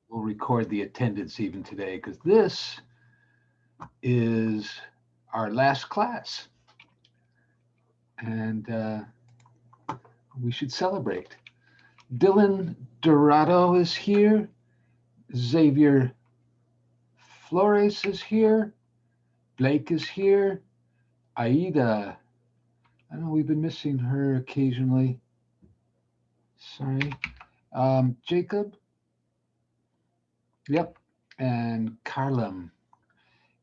We'll record the attendance even today because this is our last class, and we should celebrate. Dylan Dorado is here. Xavier Flores is here. Blake is here. Aida, I know we've been missing her occasionally. Sorry. Jacob, yep. And Carlem.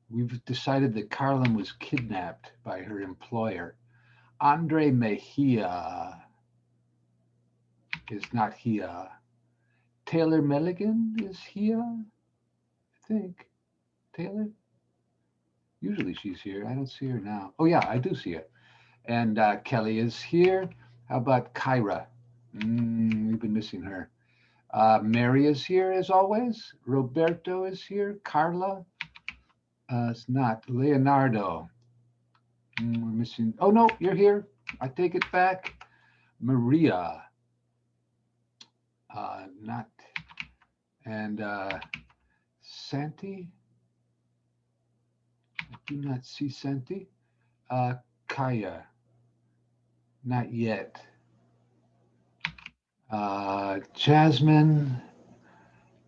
We've decided that Carlem was kidnapped by her employer. Andre Mejia is not here. Taylor Milligan is here, I think. Taylor? Usually she's here. I don't see her now. Oh, yeah, I do see her. And Kelly is here. How about Kyra? We've been missing her. Mary is here as always. Roberto is here. Carla, it's not. Leonardo. We're missing. Oh, no, you're here. I take it back. Maria. Not. And Santi. I do not see Santi. Kaya. Not yet. Jasmine.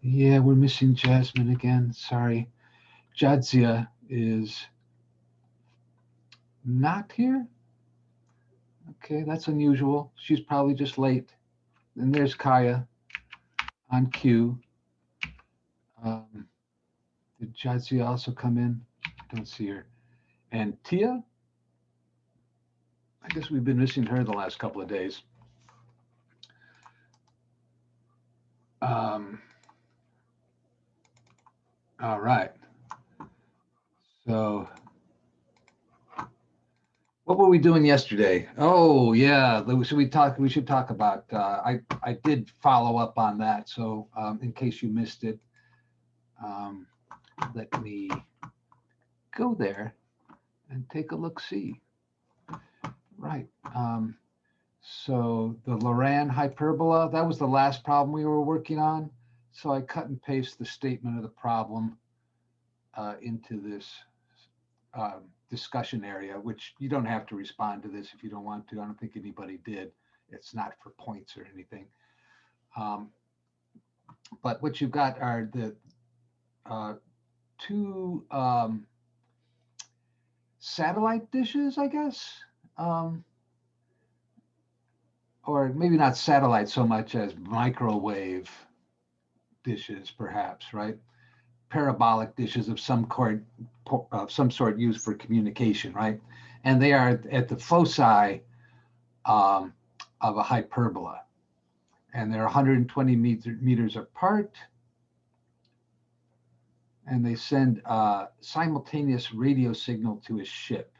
Yeah, we're missing Jasmine again. Sorry. Jadzia is not here. Okay, that's unusual. She's probably just late. And there's Kaya on cue. Um, did Jadzia also come in? I don't see her. And Tia? I guess we've been missing her the last couple of days. Um, all right. So, what were we doing yesterday? Oh, yeah. We should talk about. I did follow up on that. So, in case you missed it, um, let me go there and take a look. See. Right. So the Loran hyperbola, that was the last problem we were working on. So I cut and paste the statement of the problem into this discussion area, which you don't have to respond to this if you don't want to. I don't think anybody did. It's not for points or anything. Um, but what you've got are the two satellite dishes, I guess. Um, or maybe not satellite so much as microwave dishes, perhaps, right? Parabolic dishes of some sort used for communication, right? And they are at the foci um, of a hyperbola, and they're 120 meters apart, and they send a simultaneous radio signal to a ship.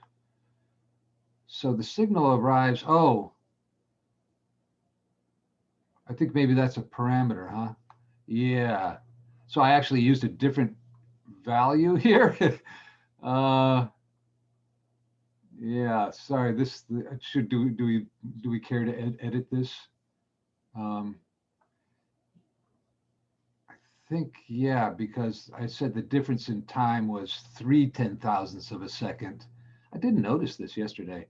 So the signal arrives. Oh, I think maybe that's a parameter, huh? Yeah. So I actually used a different value here. uh, yeah, sorry. This should do we care to edit this? Um, I think yeah, because I said the difference in time was 3/10,000ths of a second. I didn't notice this yesterday.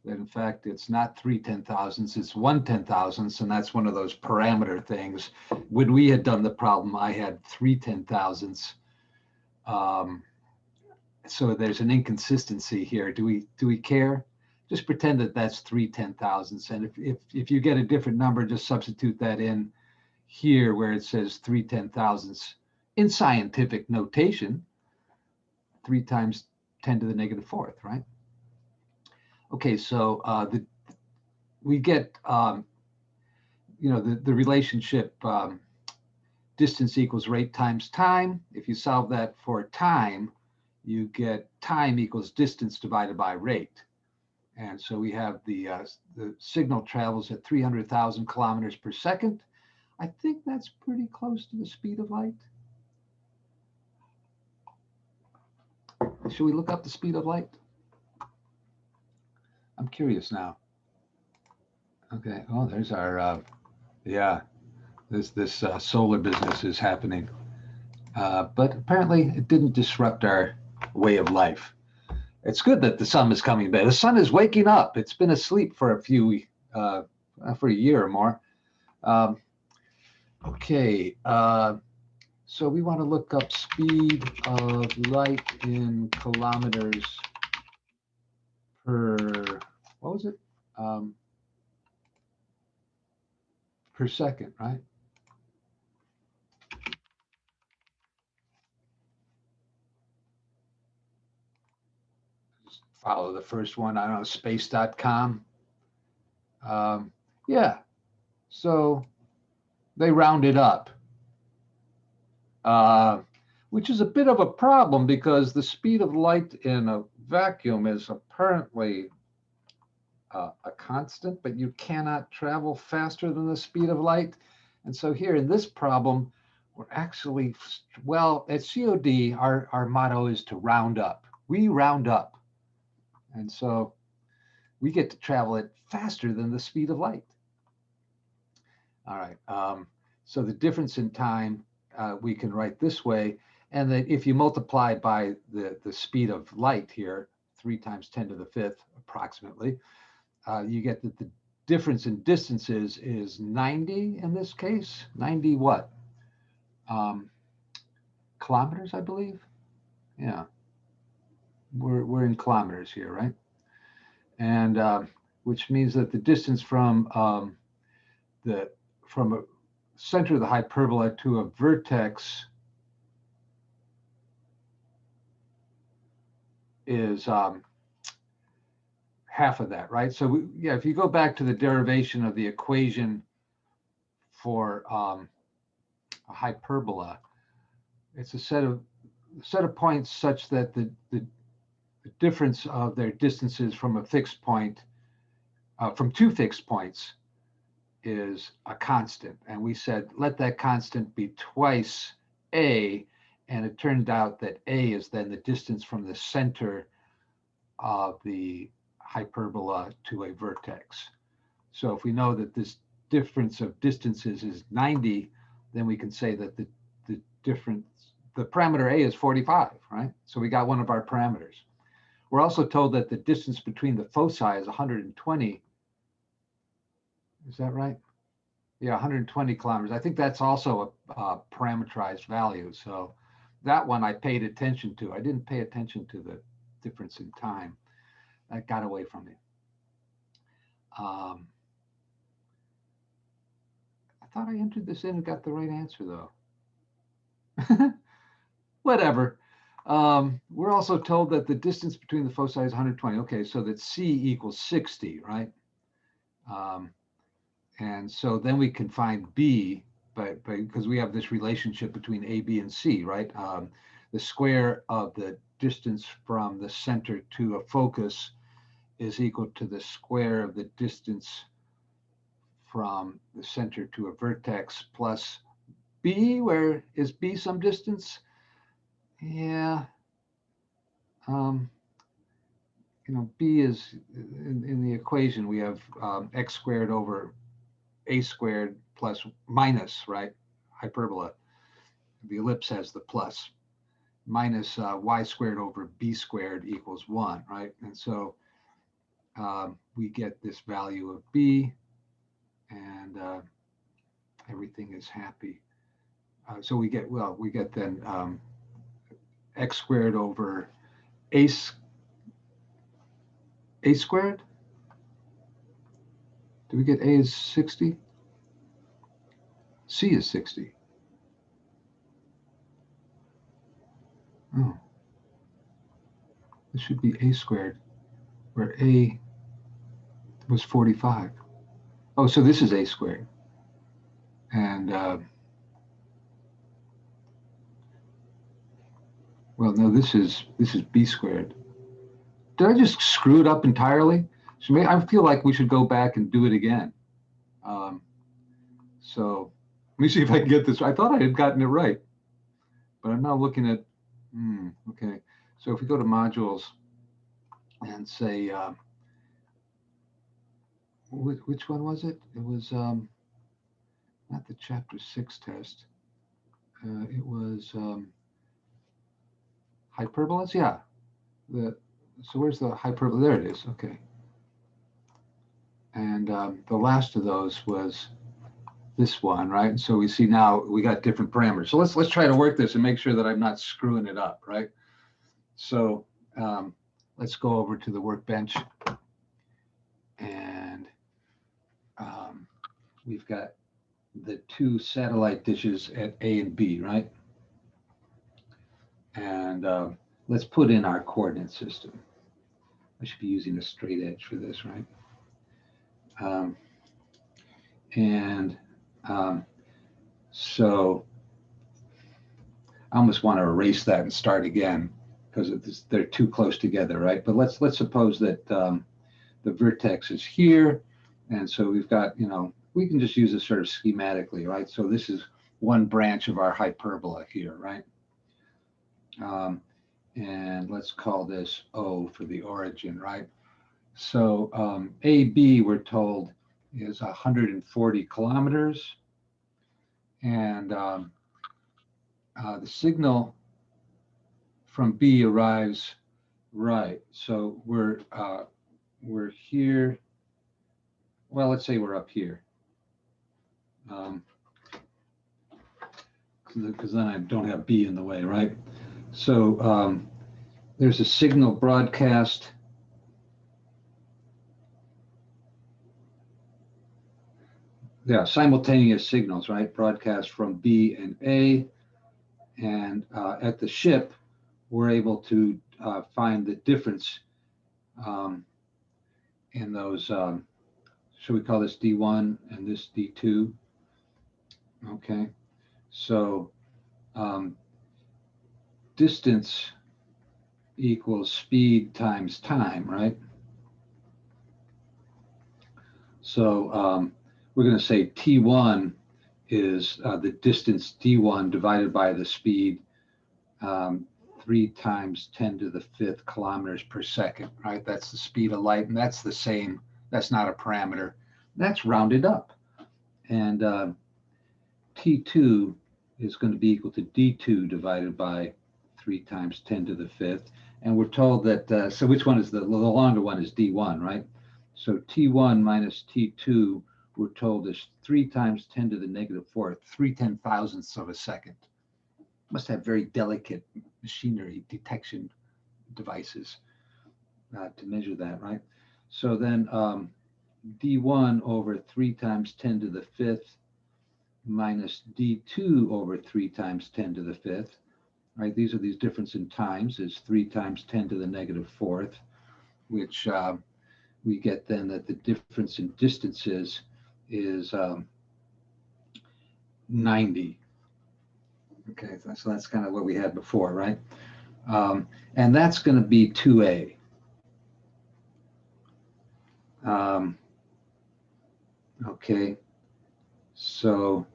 That in fact it's not 3/10,000ths, it's 1/10,000ths, and that's one of those parameter things. When we had done the problem, I had 3/10,000ths. Um, so there's an inconsistency here. Do we care? Just pretend that that's 3/10,000ths, and if you get a different number, just substitute that in here where it says 3/10,000ths in scientific notation, 3 times 10 to the negative fourth, right? Okay, so we get the relationship distance equals rate times time. If you solve that for time, you get time equals distance divided by rate. And so we have the signal travels at 300,000 kilometers per second. I think that's pretty close to the speed of light. Should we look up the speed of light? I'm curious now. Okay. Oh, there's our, yeah, this solar business is happening. But apparently it didn't disrupt our way of life. It's good that the sun is coming back. The sun is waking up. It's been asleep for for a year or more. Um, okay, so we want to look up speed of light in kilometers per, what was it? Per second, right? Just follow the first one. I don't know, space.com. Yeah, so they rounded up, which is a bit of a problem because the speed of light in a vacuum is apparently a constant, but you cannot travel faster than the speed of light. And so here in this problem, we're actually, well, at COD, our motto is to round up. We round up. And so we get to travel it faster than the speed of light. All right. So the difference in time we can write this way. And then if you multiply by the speed of light here, 3 times 10 to the 5th approximately, you get that the difference in distances is 90 in this case. 90 what? Kilometers, I believe. Yeah. We're in kilometers here, right? And which means that the distance from a center of the hyperbola to a vertex is half of that, right? So yeah, if you go back to the derivation of the equation for a hyperbola, it's a set of points such that the difference of their distances from a fixed point, from 2 fixed points, is a constant. And we said, let that constant be twice a, and it turned out that a is then the distance from the center of the hyperbola to a vertex. So if we know that this difference of distances is 90, then we can say that the parameter a is 45, right? So we got one of our parameters. We're also told that the distance between the foci is 120. Is that right? Yeah, 120 kilometers. I think that's also a parameterized value. So that one I paid attention to. I didn't pay attention to the difference in time. That got away from me. I thought I entered this in and got the right answer, though. Whatever. We're also told that the distance between the foci is 120. Okay, so that C equals 60, right? And so then we can find B, because we have this relationship between A, B, and C, right? The square of the distance from the center to a focus is equal to the square of the distance from the center to a vertex plus B, where is B some distance? Yeah. B is in the equation, we have x squared over a squared plus minus, right? Hyperbola. The ellipse has the plus. Minus y squared over b squared equals 1, right? And so we get this value of b, and everything is happy. So we get then x squared over a squared. Do we get a is 60? C is 60. Oh, this should be a squared, where a was 45. Oh, so this is a squared. And well, no, this is b squared. Did I just screw it up entirely? So maybe, I feel like we should go back and do it again. So let me see if I can get this. I thought I had gotten it right, but I'm now looking at, okay. So if we go to modules and say, which one was it? It was, not the chapter 6 test. It was hyperbolas. Yeah. So where's the hyperbola? There it is. Okay. And the last of those was this one, right? So we see now we got different parameters. So let's try to work this and make sure that I'm not screwing it up, right? So let's go over to the workbench, and we've got the two satellite dishes at A and B, right? And let's put in our coordinate system. I should be using a straight edge for this, right? So I almost want to erase that and start again because they're too close together, right? But let's suppose that the vertex is here, and so we've got, we can just use this sort of schematically, right? So this is one branch of our hyperbola here, right? And let's call this O for the origin, right? So AB, we're told, is 140 kilometers, and the signal from B arrives right. So we're here. Well, let's say we're up here, because then I don't have B in the way, right? So there's a signal broadcast. Yeah, simultaneous signals, right? Broadcast from B and A. And at the ship, we're able to find the difference in those, should we call this D1 and this D2? Okay, so distance equals speed times time, right? So we're going to say T1 is the distance D1 divided by the speed 3 times 10 to the 5th kilometers per second, right? That's the speed of light, and that's the same. That's not a parameter. That's rounded up. And T2 is going to be equal to D2 divided by 3 times 10 to the 5th. And we're told that, so which one is the longer one is D1, right? So T1 minus T2, we're told is 3 times 10 to the negative 4th, 3/10,000ths of a second. Must have very delicate machinery detection devices to measure that, right? So then D1 over 3 times 10 to the 5th minus D2 over 3 times 10 to the 5th, right? These are these difference in times is 3 times 10 to the negative 4th, which we get then that the difference in distances is 90. Okay, so that's kind of what we had before, right? And that's going to be 2A. Okay, so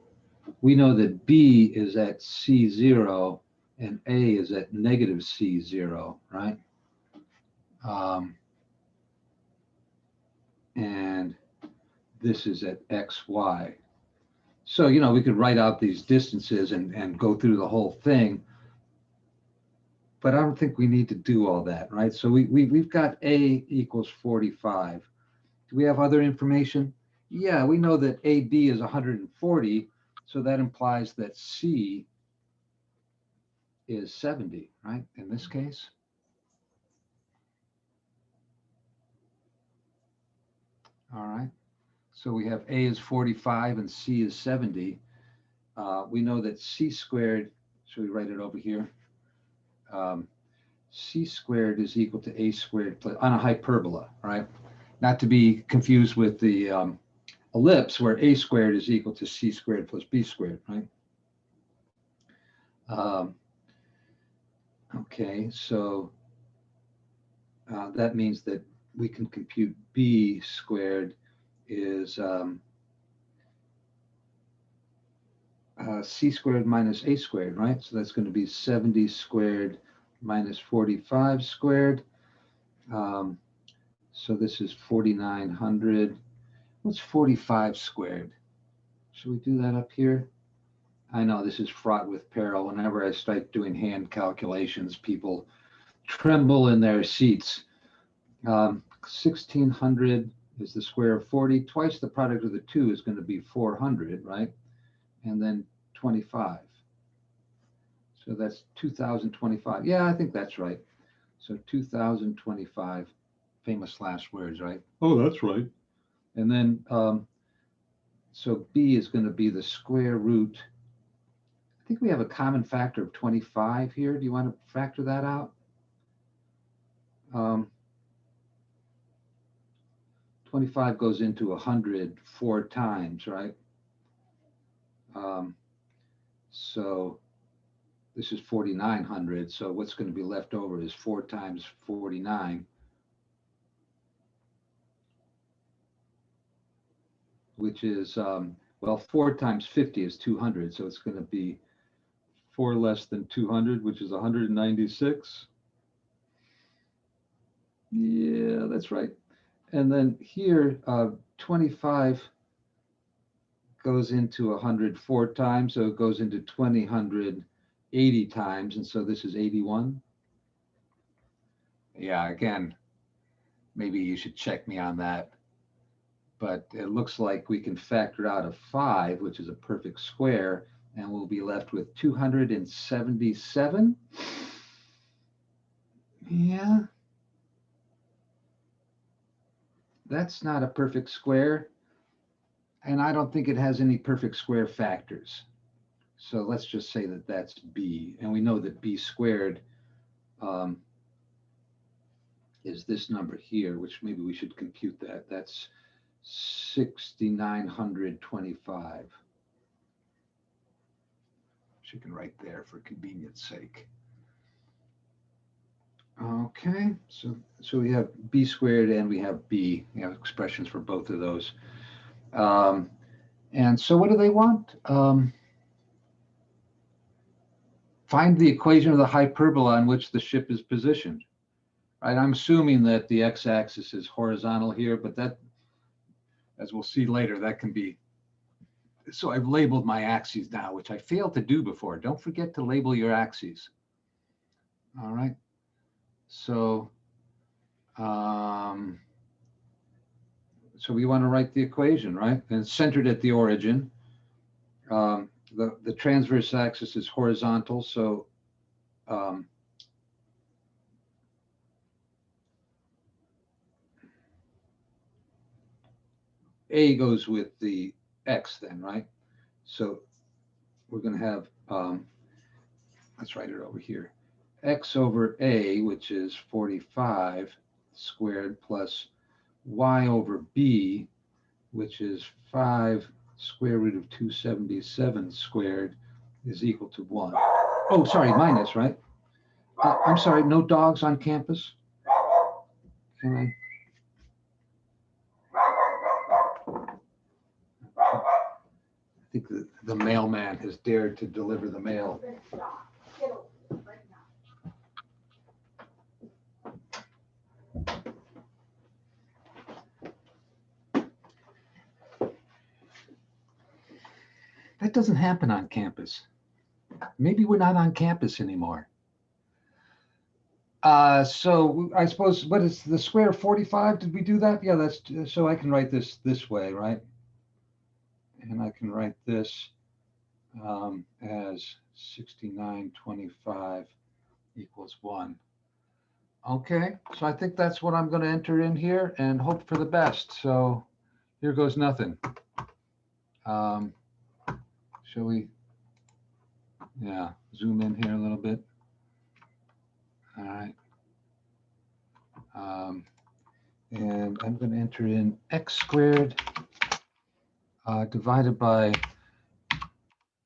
we know that B is at C0 and A is at negative C0, right? And this is at XY. So, we could write out these distances and go through the whole thing, but I don't think we need to do all that, right? So we've got A equals 45. Do we have other information? Yeah, we know that AB is 140, so that implies that C is 70, right, in this case? All right, so we have A is 45 and C is 70. We know that C squared, should we write it over here? C squared is equal to A squared on a hyperbola, right? Not to be confused with the ellipse where A squared is equal to C squared plus B squared, right? Okay, so that means that we can compute B squared is C squared minus A squared, right? So that's going to be 70 squared minus 45 squared. So this is 4,900. What's 45 squared? Should we do that up here? I know this is fraught with peril. Whenever I start doing hand calculations, people tremble in their seats. 1600 is the square of 40. Twice the product of the two is going to be 400, right? And then 25. So that's 2025. Yeah, I think that's right. So 2025, famous last words, right? Oh, that's right. And then, so B is going to be the square root. I think we have a common factor of 25 here. Do you want to factor that out? 25 goes into 100 4 times, right? So this is 4,900. So what's going to be left over is 4 times 49, which is, well, 4 times 50 is 200. So it's going to be 4 less than 200, which is 196. Yeah, that's right. And then here, 25 goes into 100 4 times, so it goes into 20 80 times, and so this is 81. Yeah, again, maybe you should check me on that. But it looks like we can factor out a 5, which is a perfect square, and we'll be left with 277. Yeah. That's not a perfect square, and I don't think it has any perfect square factors. So let's just say that that's B, and we know that B squared is this number here, which maybe we should compute that. That's 6,925. Which you can write there for convenience sake. Okay, so we have B squared and we have B. We have expressions for both of those. And so what do they want? Find the equation of the hyperbola on which the ship is positioned. Right, I'm assuming that the x-axis is horizontal here, but that, as we'll see later, that can be. So I've labeled my axes now, which I failed to do before. Don't forget to label your axes. All right. So, so we want to write the equation, right? And it's centered at the origin. The transverse axis is horizontal, so A goes with the x then, right? So we're going to have, let's write it over here. X over A, which is 45 squared, plus y over B, which is 5 square root of 277 squared, is equal to 1. Oh, sorry, minus, right? I'm sorry, no dogs on campus? Can I? I think the mailman has dared to deliver the mail. That doesn't happen on campus. Maybe we're not on campus anymore. So I suppose, what is the square of 45? Did we do that? Yeah, that's, so I can write this way, right? And I can write this as 6925 equals 1. Okay, so I think that's what I'm going to enter in here and hope for the best. So here goes nothing. Shall we, yeah, zoom in here a little bit? All right. And I'm going to enter in x squared divided by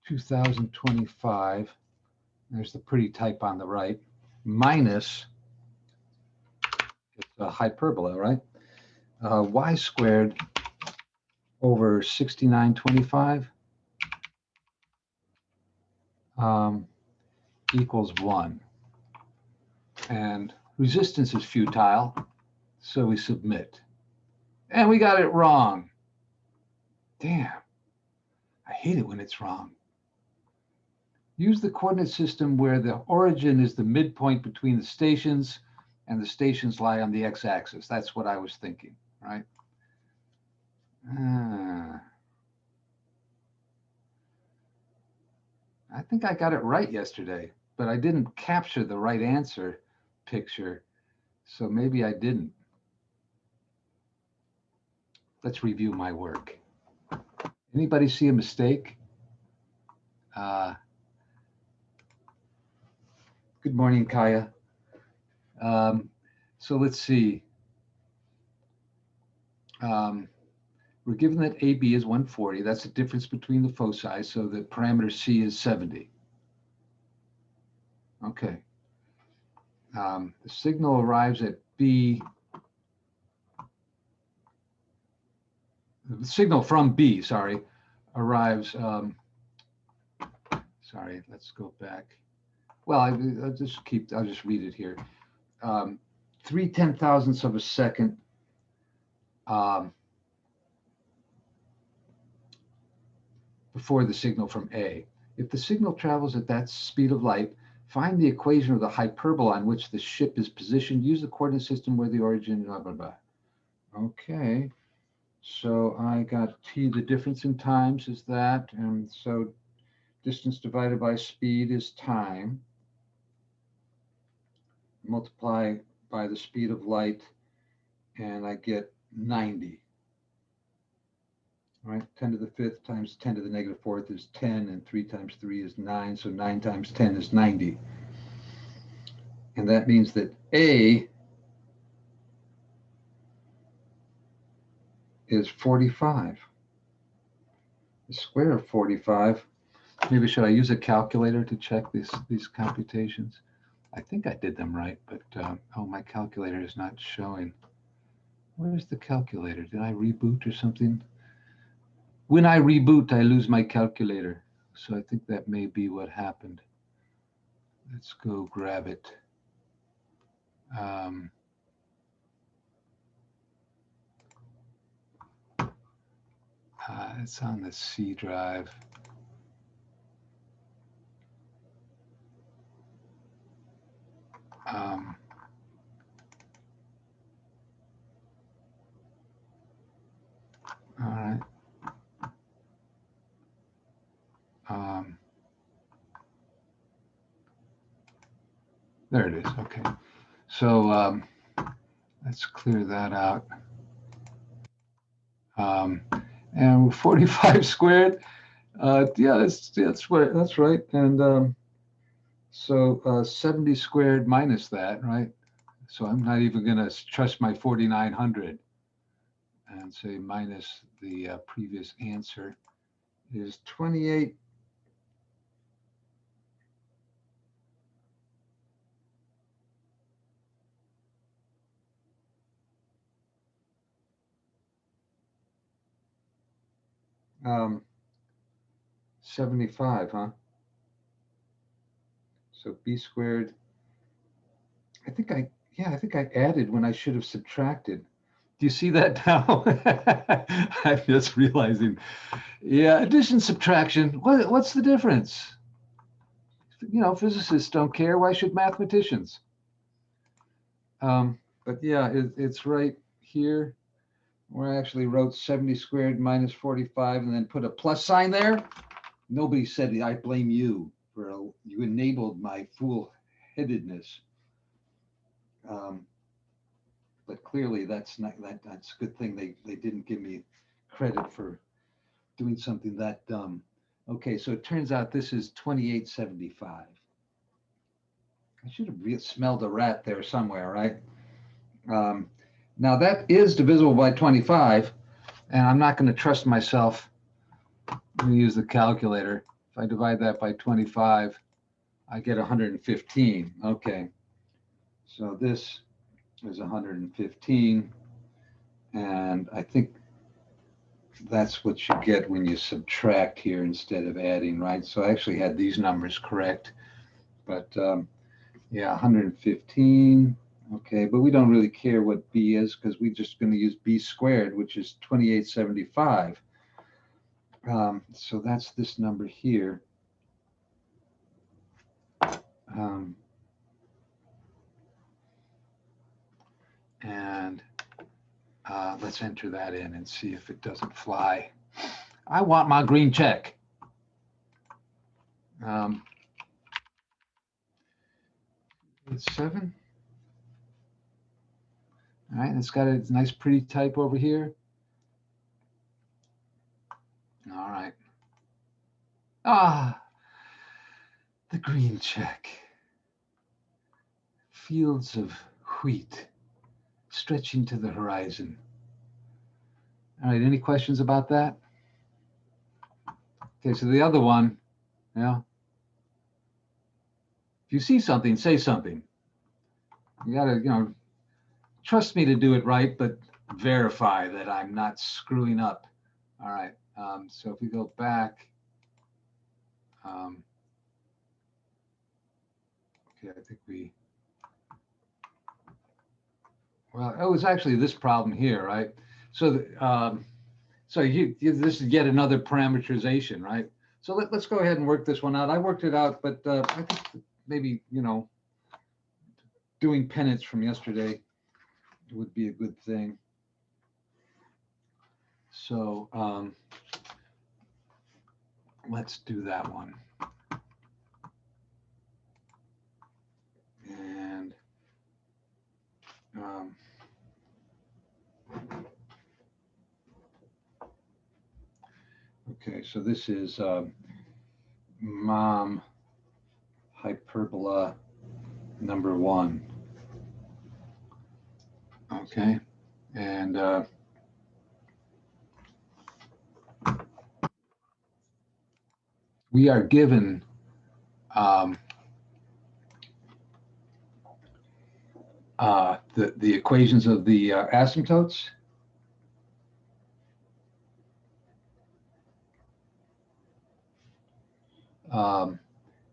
2025. There's the pretty type on the right, minus, it's a hyperbola, right? Y squared over 6925 equals 1. And resistance is futile, so we submit. And we got it wrong. Damn. I hate it when it's wrong. Use the coordinate system where the origin is the midpoint between the stations and the stations lie on the x-axis. That's what I was thinking, right? I think I got it right yesterday, but I didn't capture the right answer picture, so maybe I didn't. Let's review my work. Anybody see a mistake? Good morning, Kaya. So let's see. We're given that AB is 140. That's the difference between the foci. So the parameter C is 70. Okay. The signal arrives at B. The signal from B, sorry, arrives. Sorry, let's go back. Well, I'll just read it here. 3/10,000ths of a second before the signal from A. If the signal travels at that speed of light, find the equation of the hyperbola on which the ship is positioned. Use the coordinate system where the origin, blah, blah, blah. Okay, so I got T, the difference in times is that, and so distance divided by speed is time. Multiply by the speed of light, and I get 90. All right, 10 to the fifth times 10 to the negative fourth is 10, and 3 times 3 is 9, so 9 times 10 is 90. And that means that A is 45. The square of 45. Maybe should I use a calculator to check these computations? I think I did them right, but oh, my calculator is not showing. Where's the calculator? Did I reboot or something? When I reboot, I lose my calculator. So I think that may be what happened. Let's go grab it. It's on the C drive. All right. There it is. Okay. So let's clear that out. And 45 squared. Yeah, that's right. And so 70 squared minus that, right? So I'm not even going to trust my 4,900 and say minus the previous answer is 28. Um, 75, huh? So B squared. I think I added when I should have subtracted. Do you see that now? I'm just realizing. Yeah, addition, subtraction. What's the difference? You know, physicists don't care. Why should mathematicians? But yeah, it's right here where I actually wrote 70 squared minus 45 and then put a plus sign there. Nobody said I blame you for you enabled my fool-headedness. But clearly that's not that's a good thing they didn't give me credit for doing something that dumb. Okay, so it turns out this is 2875. I should have smelled a rat there somewhere, right? Now that is divisible by 25, and I'm not going to trust myself. I'm going to use the calculator. If I divide that by 25, I get 115. Okay, so this is 115, and I think that's what you get when you subtract here instead of adding, right? So I actually had these numbers correct, but yeah, 115. Okay, but we don't really care what B is because we're just going to use B squared, which is 2875. So that's this number here. And let's enter that in and see if it doesn't fly. I want my green check. It's 7. All right, it's got a nice pretty type over here. All right. The green check. Fields of wheat stretching to the horizon. All right, any questions about that? Okay, so the other one, yeah. If you see something, say something. You gotta, trust me to do it right, but verify that I'm not screwing up. All right, so if we go back, okay, I think well, it was actually this problem here, right? So, this is yet another parameterization, right? So let's go ahead and work this one out. I worked it out, but I think maybe, doing penance from yesterday would be a good thing. So let's do that one. And okay, so this is mom hyperbola number 1. Okay, and we are given the equations of the asymptotes.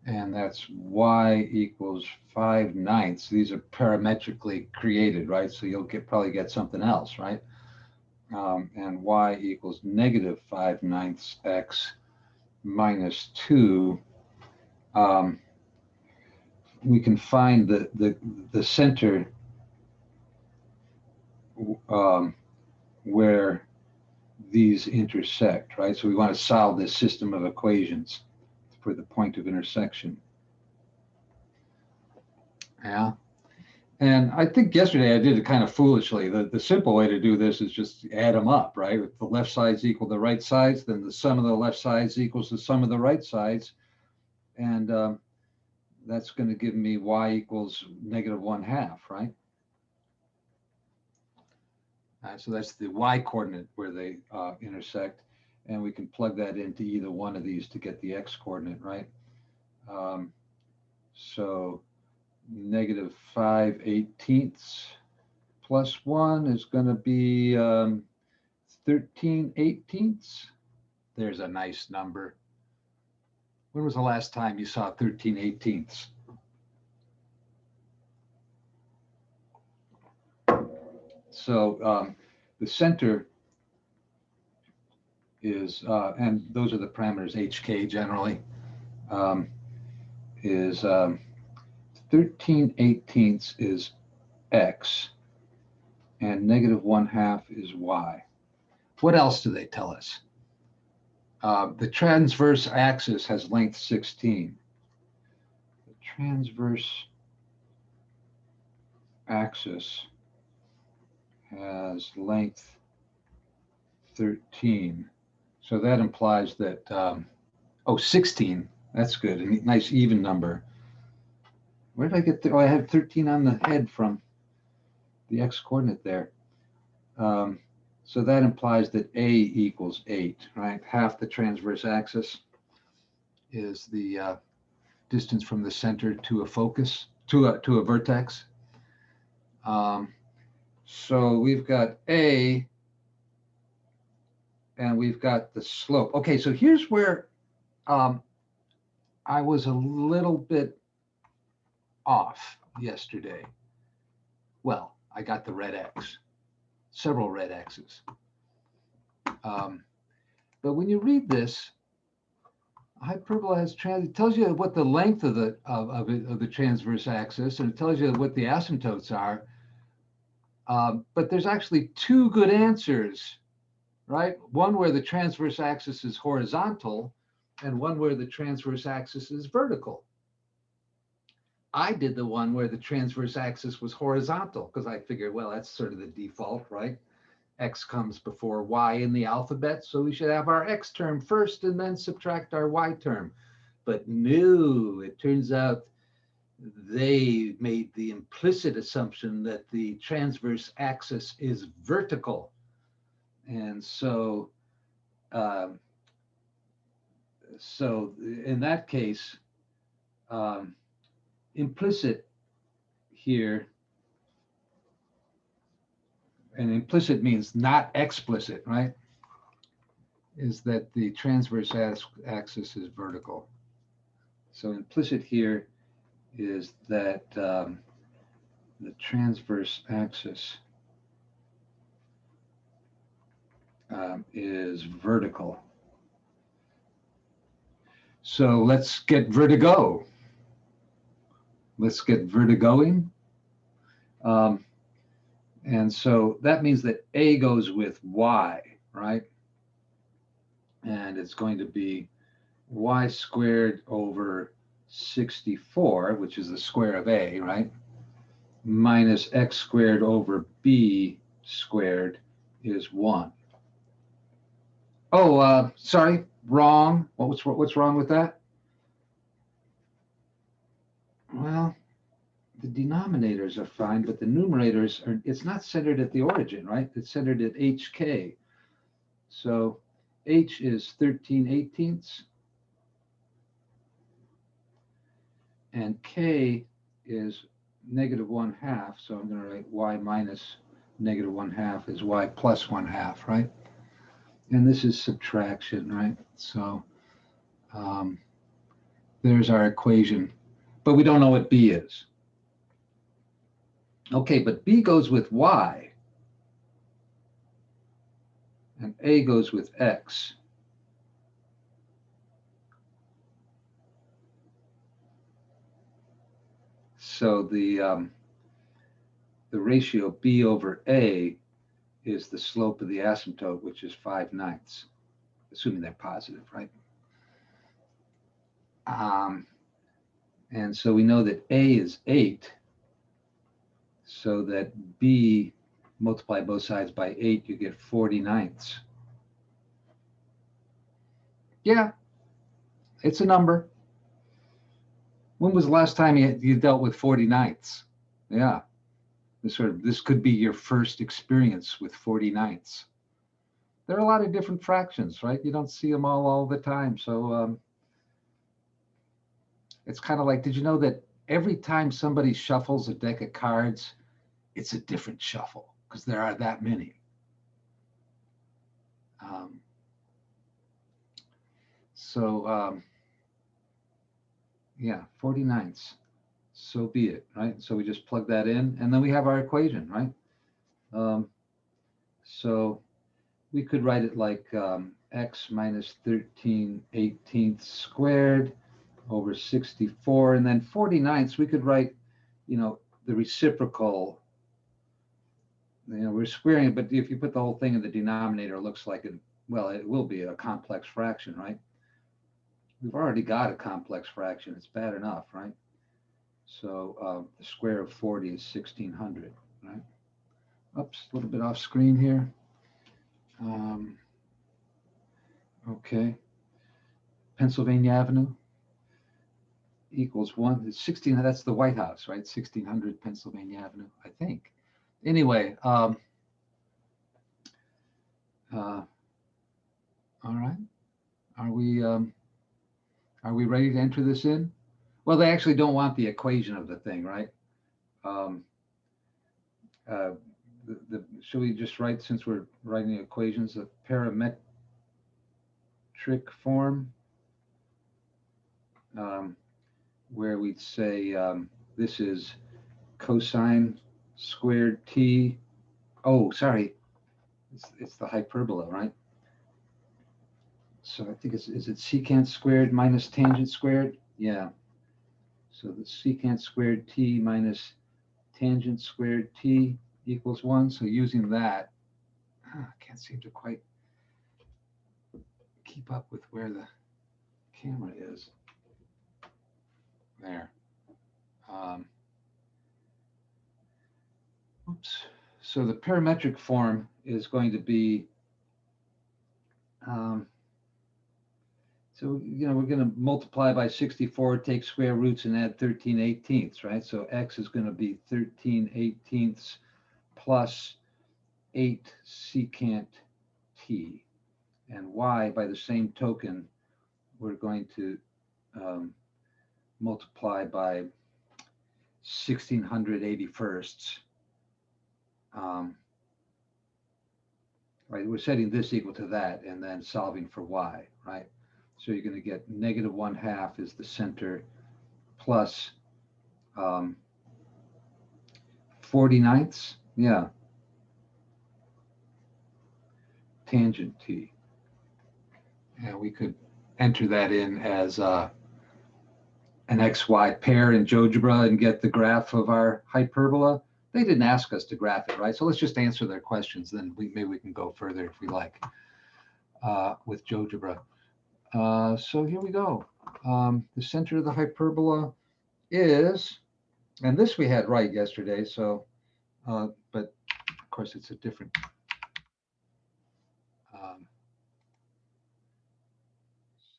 And that's y equals 5/9. These are parametrically created, right? So you'll probably get something else, right? And y equals negative 5/9 x minus 2. We can find the center where these intersect, right? So we want to solve this system of equations for the point of intersection. Yeah. And I think yesterday I did it kind of foolishly. The simple way to do this is just add them up, right? If the left sides equal the right sides, then the sum of the left sides equals the sum of the right sides. And that's going to give me y equals negative 1/2, right? So that's the y coordinate where they intersect. And we can plug that into either one of these to get the x coordinate, right? So negative 5/18 plus 1 is going to be 13/18. There's a nice number. When was the last time you saw 13/18? So the center is, and those are the parameters HK generally, is 13/18 is x, and negative 1/2 is y. What else do they tell us? The transverse axis has length 16. The transverse axis has length 13. So that implies that, 16. That's good. A nice even number. Where did I get I had 13 on the head from the x coordinate there. So that implies that a equals 8, right? Half the transverse axis is the distance from the center to a focus, to a vertex. So we've got a, and we've got the slope. Okay, so here's where I was a little bit off yesterday. Well, I got the red X, several red X's. But when you read this, hyperbola has it tells you what the length of the transverse axis, and it tells you what the asymptotes are. But there's actually two good answers, right? One where the transverse axis is horizontal, and one where the transverse axis is vertical. I did the one where the transverse axis was horizontal because I figured, well, that's sort of the default, right? X comes before Y in the alphabet, so we should have our X term first and then subtract our Y term. But no, it turns out they made the implicit assumption that the transverse axis is vertical. And so in that case, implicit here, and implicit means not explicit, right? Is that the transverse axis is vertical. So implicit here is that the transverse axis is vertical. So let's get vertigo. Let's get vertigoing. And so that means that A goes with Y, right? And it's going to be Y squared over 64, which is the square of A, right? Minus X squared over B squared is 1. Oh, sorry, wrong. What's wrong with that? Well, the denominators are fine, but the numerators are, it's not centered at the origin, right? It's centered at HK. So H is 13/18, and K is -1/2. So I'm going to write Y minus -1/2 is Y plus 1/2, right? And this is subtraction, right? So there's our equation, but we don't know what B is. Okay, but B goes with Y, and A goes with X. So the ratio B over A is the slope of the asymptote, which is 5/9, assuming they're positive, right? And so we know that A is 8, so that B, multiply both sides by 8, you get 40/9. Yeah, it's a number. When was the last time you dealt with 40/9? Yeah, this could be your first experience with 40/9. There are a lot of different fractions, right? You don't see them all the time. So it's kind of like, did you know that every time somebody shuffles a deck of cards, it's a different shuffle because there are that many. Yeah, 40/9. So be it, right? So we just plug that in, and then we have our equation, right? So we could write it like x minus 13/18 squared over 64, and then 40/9. We could write, the reciprocal. We're squaring it, but if you put the whole thing in the denominator, it looks like it will be a complex fraction, right? We've already got a complex fraction. It's bad enough, right? So the square of 40 is 1600, right? Oops, a little bit off screen here. Okay. Pennsylvania Avenue equals 1. It's 16. That's the White House, right? 1600 Pennsylvania Avenue, I think. Anyway, all right. Are we ready to enter this in? Well, they actually don't want the equation of the thing, right? Should we just write, since we're writing the equations, a parametric form, where we'd say this is cosine squared t. Oh, sorry, it's the hyperbola, right? So I think is it secant squared minus tangent squared? Yeah. So the secant squared t minus tangent squared t equals 1. So using that, I can't seem to quite keep up with where the camera is. There. Oops. So the parametric form is going to be, so, we're going to multiply by 64, take square roots, and add 13/18, right? So x is going to be 13/18 plus 8 secant t. And y, by the same token, we're going to multiply by 1681sts. Right, we're setting this equal to that and then solving for y, right? So you're going to get negative 1/2 is the center plus 49ths, yeah, tangent t. And we could enter that in as an xy pair in GeoGebra and get the graph of our hyperbola. They didn't ask us to graph it, right? So let's just answer their questions. Then maybe we can go further if we like with GeoGebra. So here we go. The center of the hyperbola is, and this we had right yesterday. So, but of course it's a different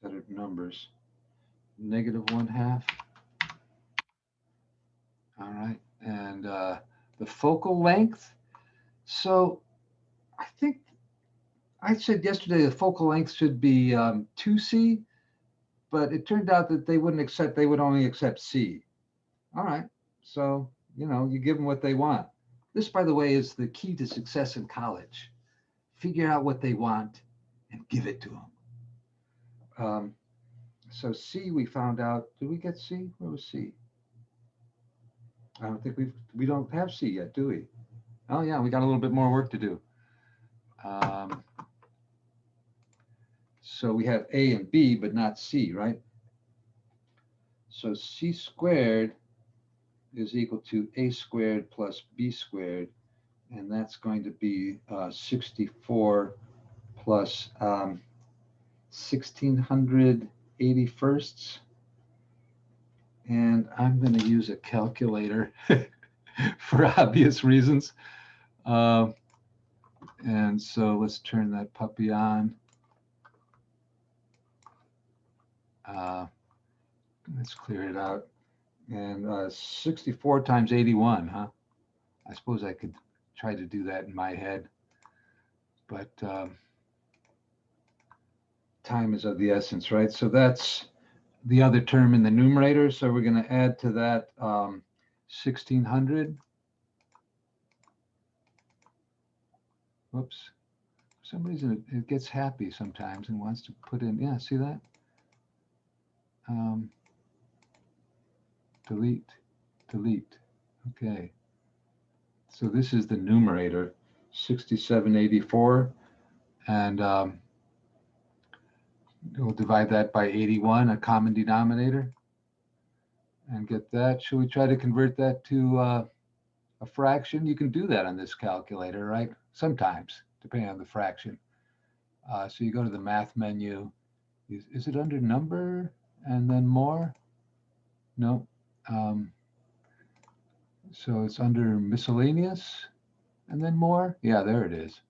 set of numbers. Negative 1/2. All right, and the focal length. So I think I said yesterday the focal length should be 2c, but it turned out that they would only accept c. All right, so you give them what they want. This, by the way, is the key to success in college. Figure out what they want and give it to them. So C, we found out. Did we get C? Where was C? I don't think we don't have C yet, do we? Oh yeah, we got a little bit more work to do. So we have A and B, but not C, right? So C squared is equal to A squared plus B squared, and that's going to be 64 plus 1681sts. And I'm going to use a calculator for obvious reasons. And so let's turn that puppy on. Let's clear it out. And 64 times 81, huh? I suppose I could try to do that in my head. But time is of the essence, right? So that's the other term in the numerator. So we're going to add to that 1600. Whoops. For some reason, it gets happy sometimes and wants to put in, yeah, see that? Delete. Okay. So this is the numerator, 6784. And we'll divide that by 81, a common denominator, and get that. Should we try to convert that to a fraction? You can do that on this calculator, right? Sometimes, depending on the fraction. So you go to the math menu. Is it under number and then more? No. So it's under miscellaneous and then more. Yeah, there it is.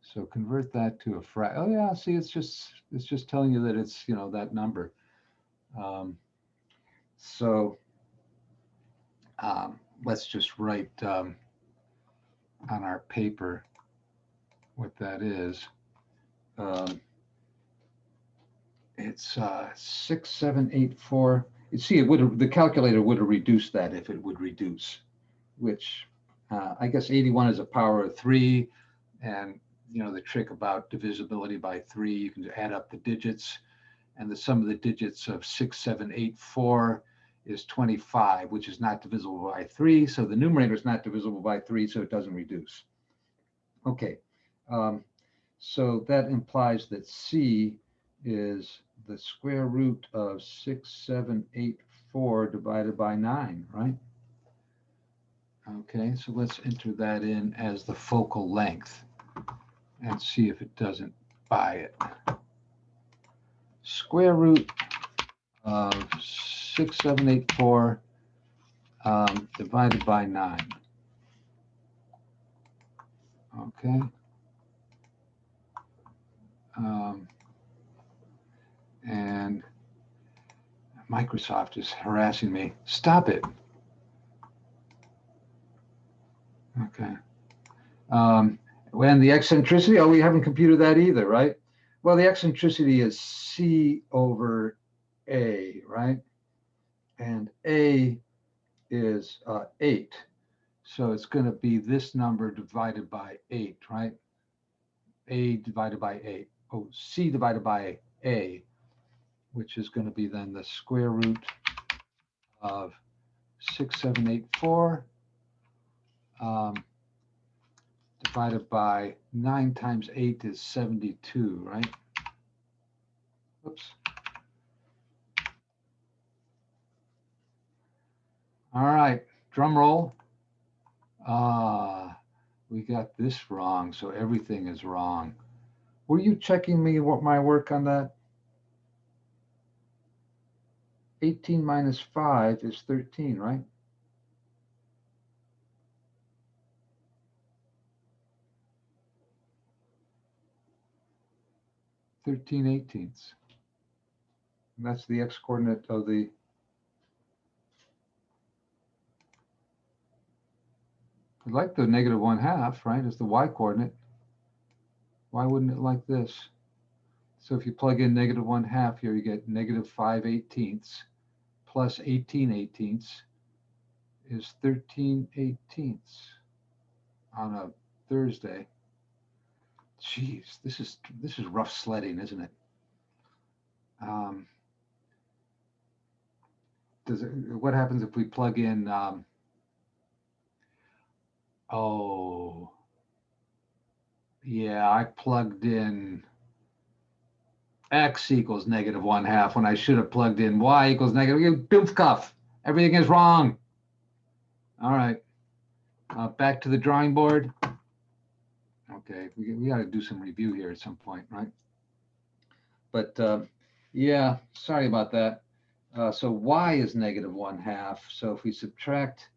So convert that to a fraction. Oh yeah, see, it's just telling you that it's that number. So let's just write on our paper what that is. It's 6784. You see, the calculator would have reduced that if it would reduce, which I guess 81 is a power of 3, and the trick about divisibility by 3, you can add up the digits, and the sum of the digits of 6784 is 25, which is not divisible by 3. So the numerator is not divisible by 3, so it doesn't reduce. Okay, so that implies that C is the square root of 6784 divided by 9, right? Okay, so let's enter that in as the focal length and see if it doesn't buy it. Square root of 6784 divided by 9. Okay. And Microsoft is harassing me. Stop it. Okay. When the eccentricity, oh, we haven't computed that either, right? Well, the eccentricity is C over A, right? And A is 8. So it's going to be this number divided by 8, right? A divided by 8. Oh, C divided by A, which is going to be then the square root of 6784 divided by 9 times 8 is 72, right? Oops. All right, drum roll. We got this wrong, so everything is wrong. Were you checking me what my work on that? 18 minus 5 is 13, right? 13/18. And that's the x-coordinate of the... I like the negative 1/2, right? Is the y-coordinate. Why wouldn't it like this? So if you plug in negative 1/2 here, you get negative 5/18 plus 18/18 is 13/18 on a Thursday. Jeez, this is rough sledding, isn't it? What happens if we plug in? Oh, yeah, I plugged in x equals negative 1/2 when I should have plugged in y equals negative. You doof cuff. Everything is wrong. All right, back to the drawing board. Okay, we got to do some review here at some point, right? But yeah, sorry about that. So y is negative 1/2. So if we subtract,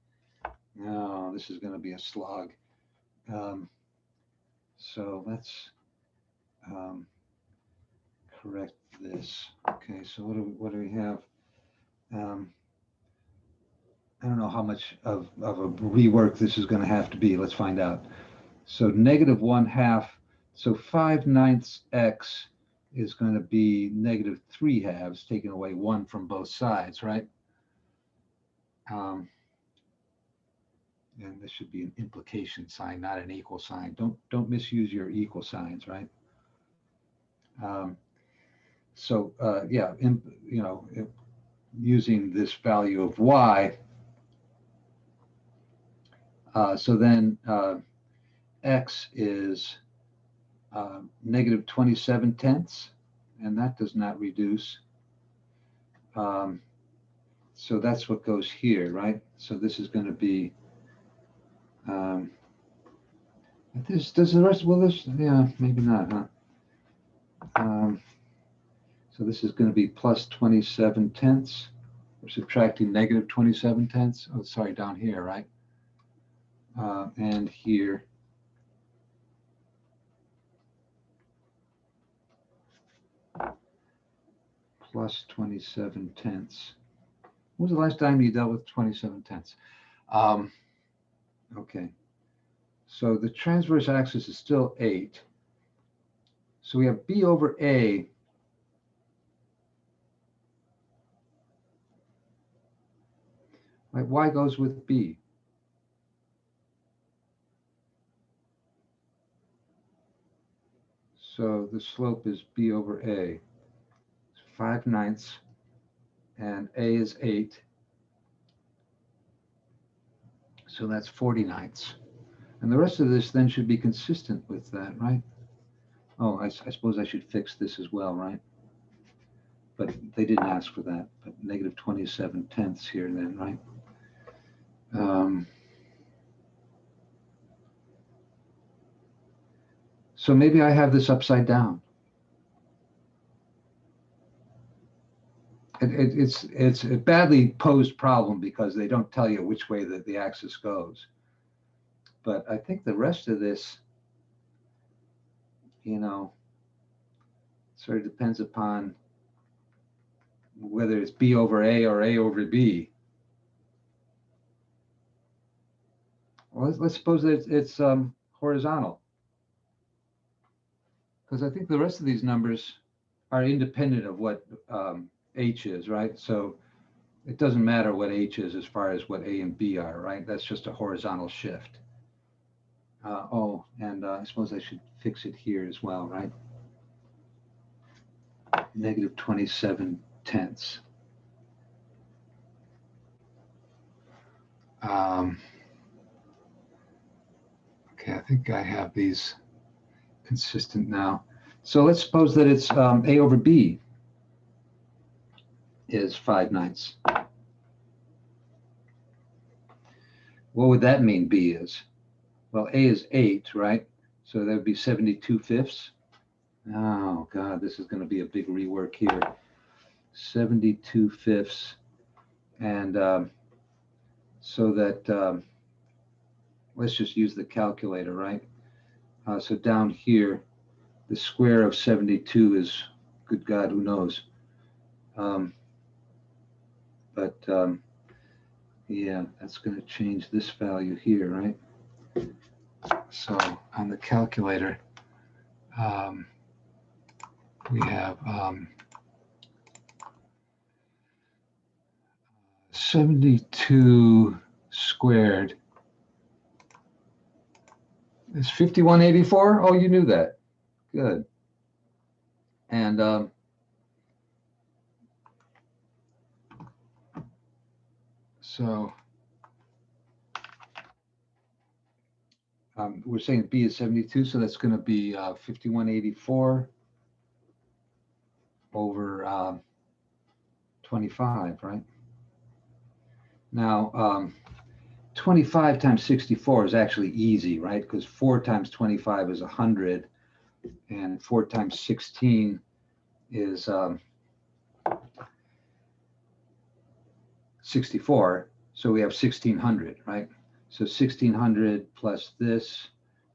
no, this is going to be a slog. So let's correct this. Okay, so what do we have? I don't know how much of a rework this is going to have to be. Let's find out. So negative 1/2. So 5/9 x is going to be negative 3/2, taking away 1 from both sides, right? And this should be an implication sign, not an equal sign. Don't misuse your equal signs, right? So yeah, using this value of y. So then x is negative 27/10, and that does not reduce. So that's what goes here, right? So this is going to be this. Does the rest? Well, this, yeah, maybe not, huh? So this is going to be plus 27/10. We're subtracting negative 27/10. Oh, sorry, down here, right? And here. Plus 27/10. When was the last time you dealt with 27/10? Okay. So the transverse axis is still 8. So we have b over a. Right, y goes with b. So the slope is b over a. It's 5/9, and a is 8. So that's 40/9. And the rest of this then should be consistent with that, right? Oh, I suppose I should fix this as well, right? but they didn't ask for that. But negative 27 tenths here then, right? So maybe I have this upside down. It's a badly posed problem because they don't tell you which way the axis goes. But I think the rest of this, sort of depends upon whether it's B over A or A over B. Well, let's suppose that it's horizontal, because I think the rest of these numbers are independent of what H is, right? So it doesn't matter what H is as far as what A and B are, right? That's just a horizontal shift. And I suppose I should fix it here as well, right? Negative 27 tenths. Okay, I think I have these consistent now. So let's suppose that it's A over B is 5/9. What would that mean B is? Well, A is 8, right? So that would be 72/5. Oh, God, this is going to be a big rework here. 72/5. And so that, let's just use the calculator, right? So down here, the square of 72 is, good God, who knows? Yeah, that's going to change this value here, right? So on the calculator, we have 72 squared is 5184. Oh, you knew that. Good. And so we're saying B is 72, so that's going to be 5184 over 25, right? Now, 25 times 64 is actually easy, right? Because 4 times 25 is 100, and 4 times 16 is 64. So we have 1600, right? So 1600 plus this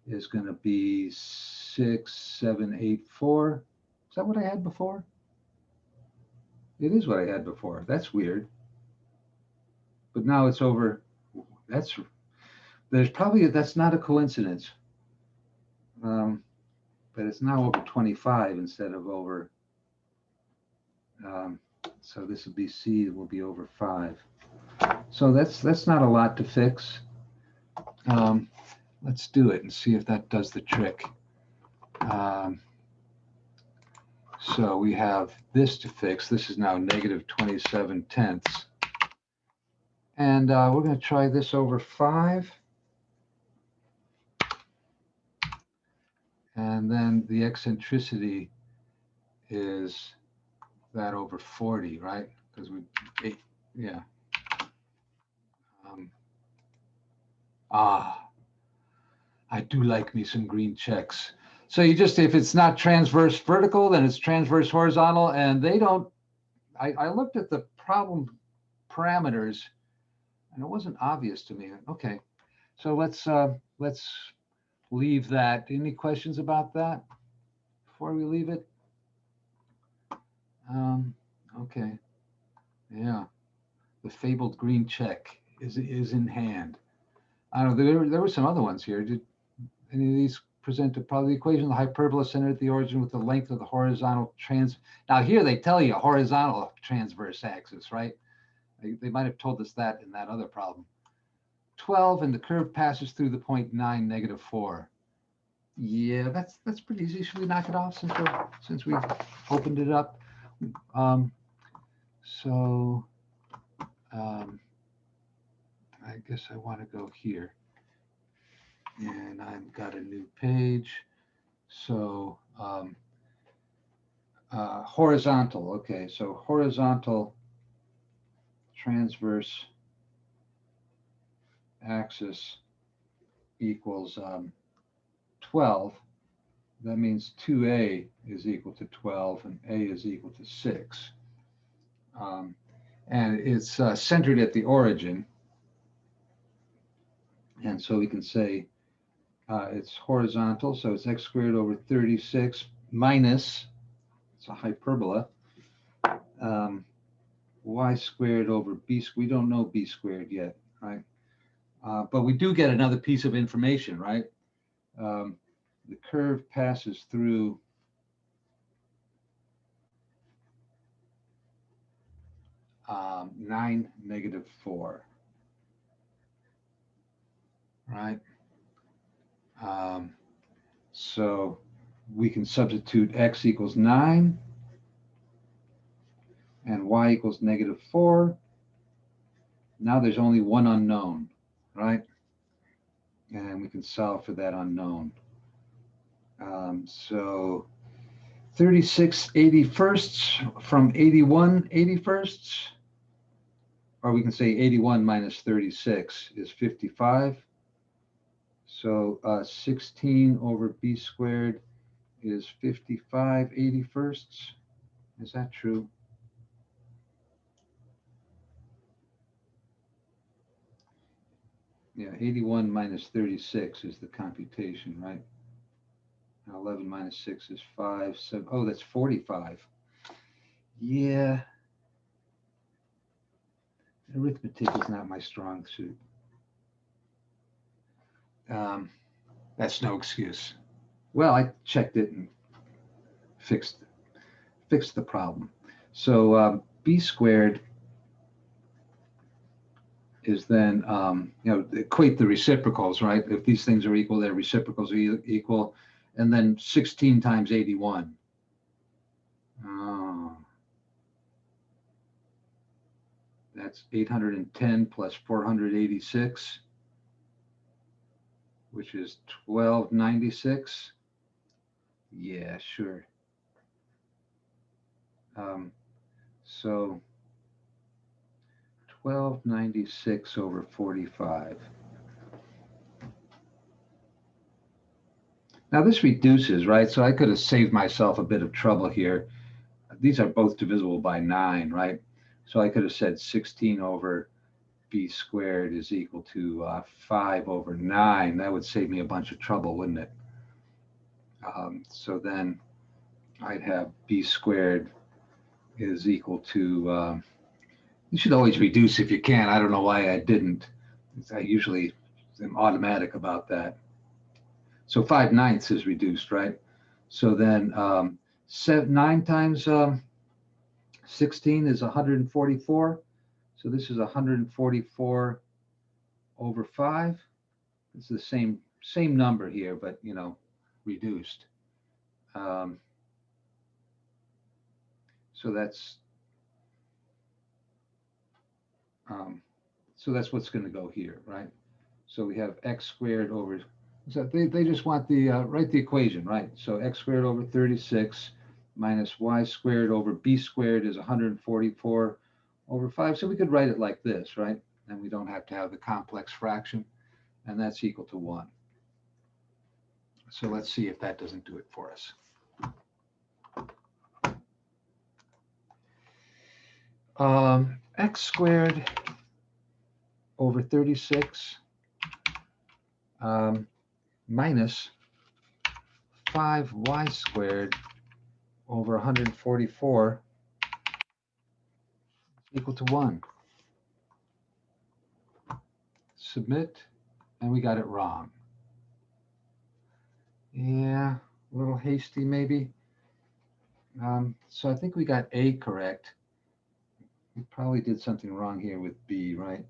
is going to be 6784. Is that what I had before? It is what I had before. That's weird. But now it's over. That's not a coincidence. But it's now over 25 instead of over. So this will be C. It will be over 5. So that's not a lot to fix. Let's do it and see if that does the trick. So we have this to fix. This is now negative 27 tenths. And we're going to try this over 5. And then the eccentricity is that over 40, right? Because yeah. I do like me some green checks. So you just, if it's not transverse vertical, then it's transverse horizontal. And they don't, I looked at the problem parameters and it wasn't obvious to me. Okay, so let's leave that. Any questions about that before we leave it? Okay, yeah, the fabled green check is in hand. I don't know, there were some other ones here. Did any of these present a probability equation? The hyperbola centered at the origin with the length of the horizontal Now here they tell you horizontal transverse axis, right? They might have told us that in that other problem. 12, and the curve passes through the point 9, -4. Yeah, that's pretty easy. Should we knock it off since we opened it up? I guess I want to go here. And I've got a new page. So Horizontal. Okay, so horizontal transverse axis equals 12. That means 2a is equal to 12 and a is equal to 6. And it's centered at the origin. And so we can say it's horizontal, so it's x squared over 36 minus, it's a hyperbola, y squared over b squared. We don't know b squared yet, right? But we do get another piece of information, right? The curve passes through um, 9, -4, right? So we can substitute x equals 9 and y equals -4. Now there's only one unknown, right? And we can solve for that unknown. So 36 81st from 81 81st, or we can say 81 minus 36 is 55. So 16 over b squared is 55 81st. Is that true? Yeah, 81 minus 36 is the computation, right? 11 minus 6 is 5. 7, oh, that's 45. Yeah. Arithmetic is not my strong suit. That's no excuse. Well, I checked it and fixed the problem. So b squared is then, equate the reciprocals, right? If these things are equal, their reciprocals are equal. And then 16 times 81. Oh, that's 810 plus 486, which is 1296. Yeah, sure. So 1296 over 45. Now this reduces, right? So I could have saved myself a bit of trouble here. These are both divisible by 9, right? So I could have said 16 over b squared is equal to 5 over 9. That would save me a bunch of trouble, wouldn't it? So then I'd have b squared is equal to, you should always reduce if you can. I don't know why I didn't. I usually am automatic about that. So 5/9 is reduced, right? So then 9 times 16 is 144. So this is 144 over 5. It's the same number here, but reduced. So that's what's going to go here, right? So we have x squared over. So they just want the write the equation, right? So x squared over 36 minus y squared over b squared is 144 over 5. So we could write it like this, right? And we don't have to have the complex fraction, and that's equal to 1. So let's see if that doesn't do it for us. X squared over 36 minus 5y squared over 144 equal to 1. Submit, and we got it wrong. Yeah, a little hasty maybe. So I think we got A correct. We probably did something wrong here with B, right?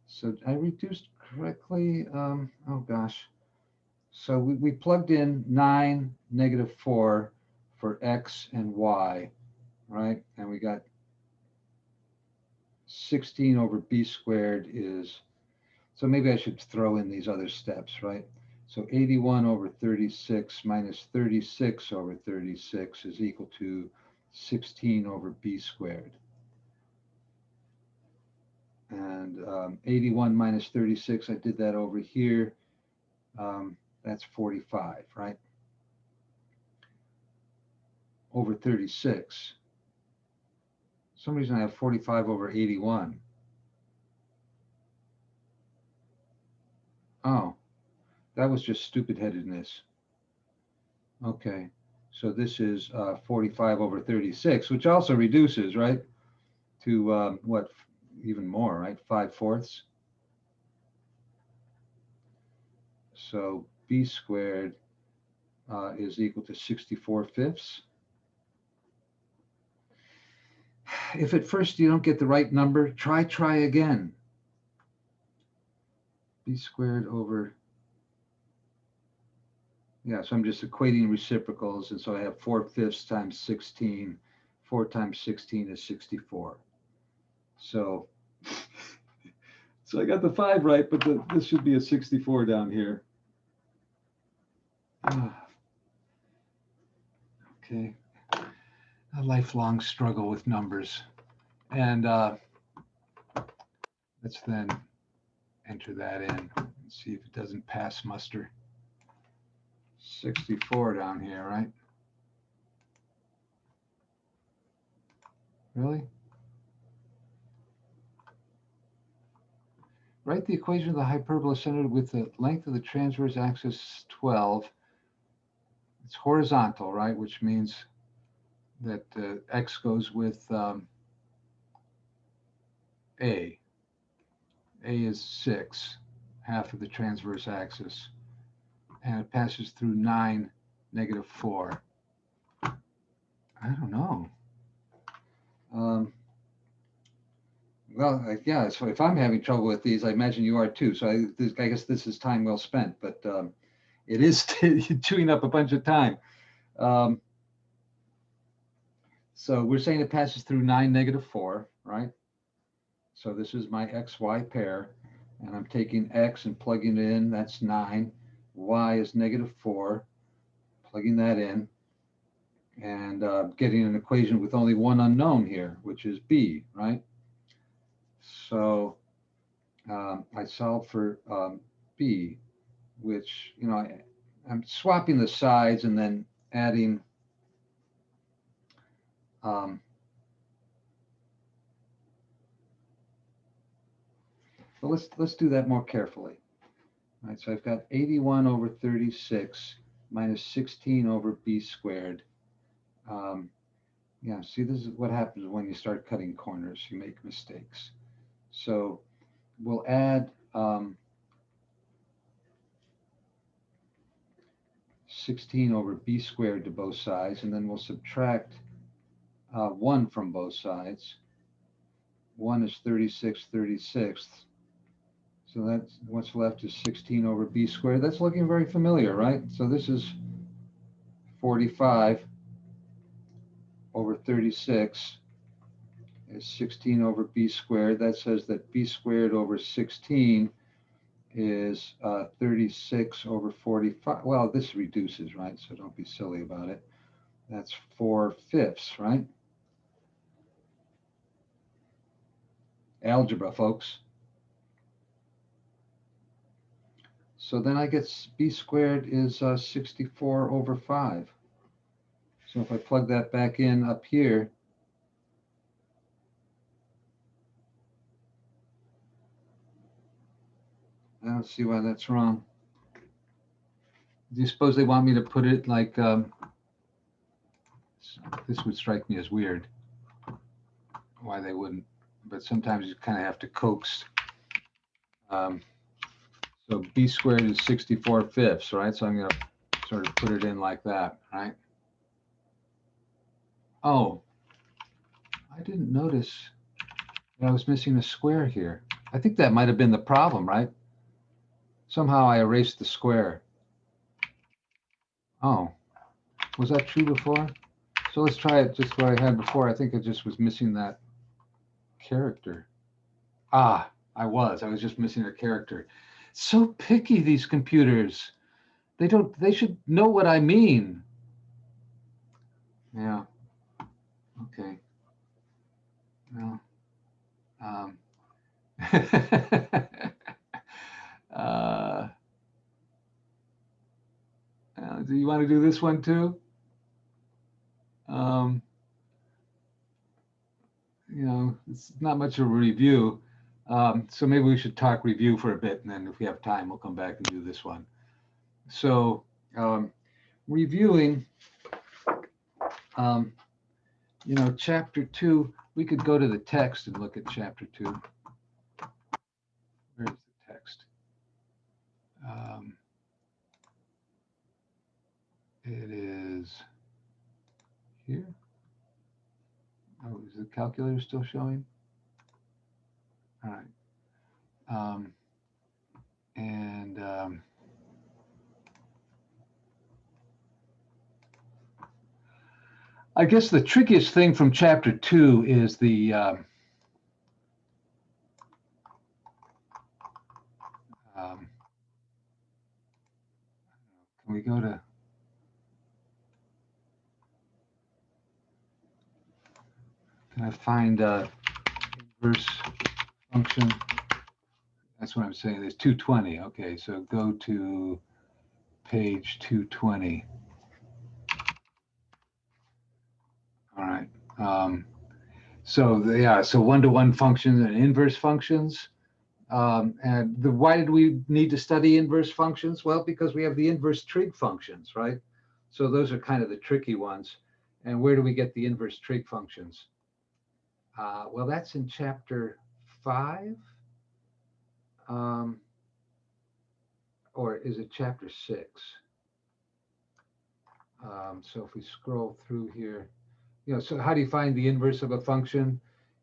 So I reduced correctly. Oh gosh. So we plugged in 9, -4 for X and Y, right? And we got 16 over B squared is, so maybe I should throw in these other steps, right? So 81 over 36 minus 36 over 36 is equal to 16 over b squared. And 81 minus 36, I did that over here. That's 45, right? Over 36. For some reason I have 45 over 81. Oh, that was just stupid-headedness. Okay, so this is 45 over 36, which also reduces, right? To what, even more, right? 5/4. So b squared is equal to 64/5. If at first you don't get the right number, try again. B squared over, yeah, so I'm just equating reciprocals. And so I have 4/5 times 16. 4 times 16 is 64. So, so I got the 5 right, but this should be a 64 down here. Okay. A lifelong struggle with numbers. And let's then enter that in and see if it doesn't pass muster. 64 down here, right? Really? Write the equation of the hyperbola centered with the length of the transverse axis 12. It's horizontal, right? Which means that x goes with A. A is 6, half of the transverse axis. And it passes through 9, -4. I don't know. Well, yeah, so if I'm having trouble with these, I imagine you are too. So I guess this is time well spent, but it is chewing up a bunch of time. So we're saying it passes through 9, -4, right? So this is my XY pair, and I'm taking X and plugging it in. That's 9. Y is -4, plugging that in, and getting an equation with only one unknown here, which is B, right? So I solve for B, which, you know, I'm swapping the sides and then adding but let's do that more carefully. All right, so I've got 81 over 36 minus 16 over b squared. Yeah, see, this is what happens when you start cutting corners. You make mistakes. So we'll add 16 over b squared to both sides, and then we'll subtract 1 from both sides. 1 is 36/36. So that's what's left is 16 over b squared. That's looking very familiar, right? So this is 45 over 36 is 16 over b squared. That says that b squared over 16 is 36 over 45. Well, this reduces, right? So don't be silly about it. That's 4/5, right? Algebra, folks. So then I get b squared is 64 over 5. So if I plug that back in up here, I don't see why that's wrong. Do you suppose they want me to put it like, this would strike me as weird, why they wouldn't, but sometimes you kind of have to coax. So b squared is 64/5, right? So I'm going to sort of put it in like that, right? Oh, I didn't notice that I was missing a square here. I think that might have been the problem, right? Somehow I erased the square. Oh, was that true before? So let's try it just what I had before. I think I just was missing that character. Ah, I was just missing a character. So picky, these computers. They should know what I mean. Yeah. Okay. Well, um, uh, do you want to do this one too? Um, it's not much of a review. So maybe we should talk review for a bit, and then if we have time, we'll come back and do this one. So reviewing, um, chapter 2, we could go to the text and look at chapter 2. Where's the text? It is here. Oh, is the calculator still showing? All right. I guess the trickiest thing from chapter 2 is the can we go to can I find inverse function? That's what I'm saying. There's 220. Okay, so go to page 220. All right. So one-to-one functions and inverse functions. Why did we need to study inverse functions? Well, because we have the inverse trig functions, right? So those are kind of the tricky ones. And where do we get the inverse trig functions? Well, that's in chapter 5. Or is it chapter 6? So if we scroll through here, so how do you find the inverse of a function?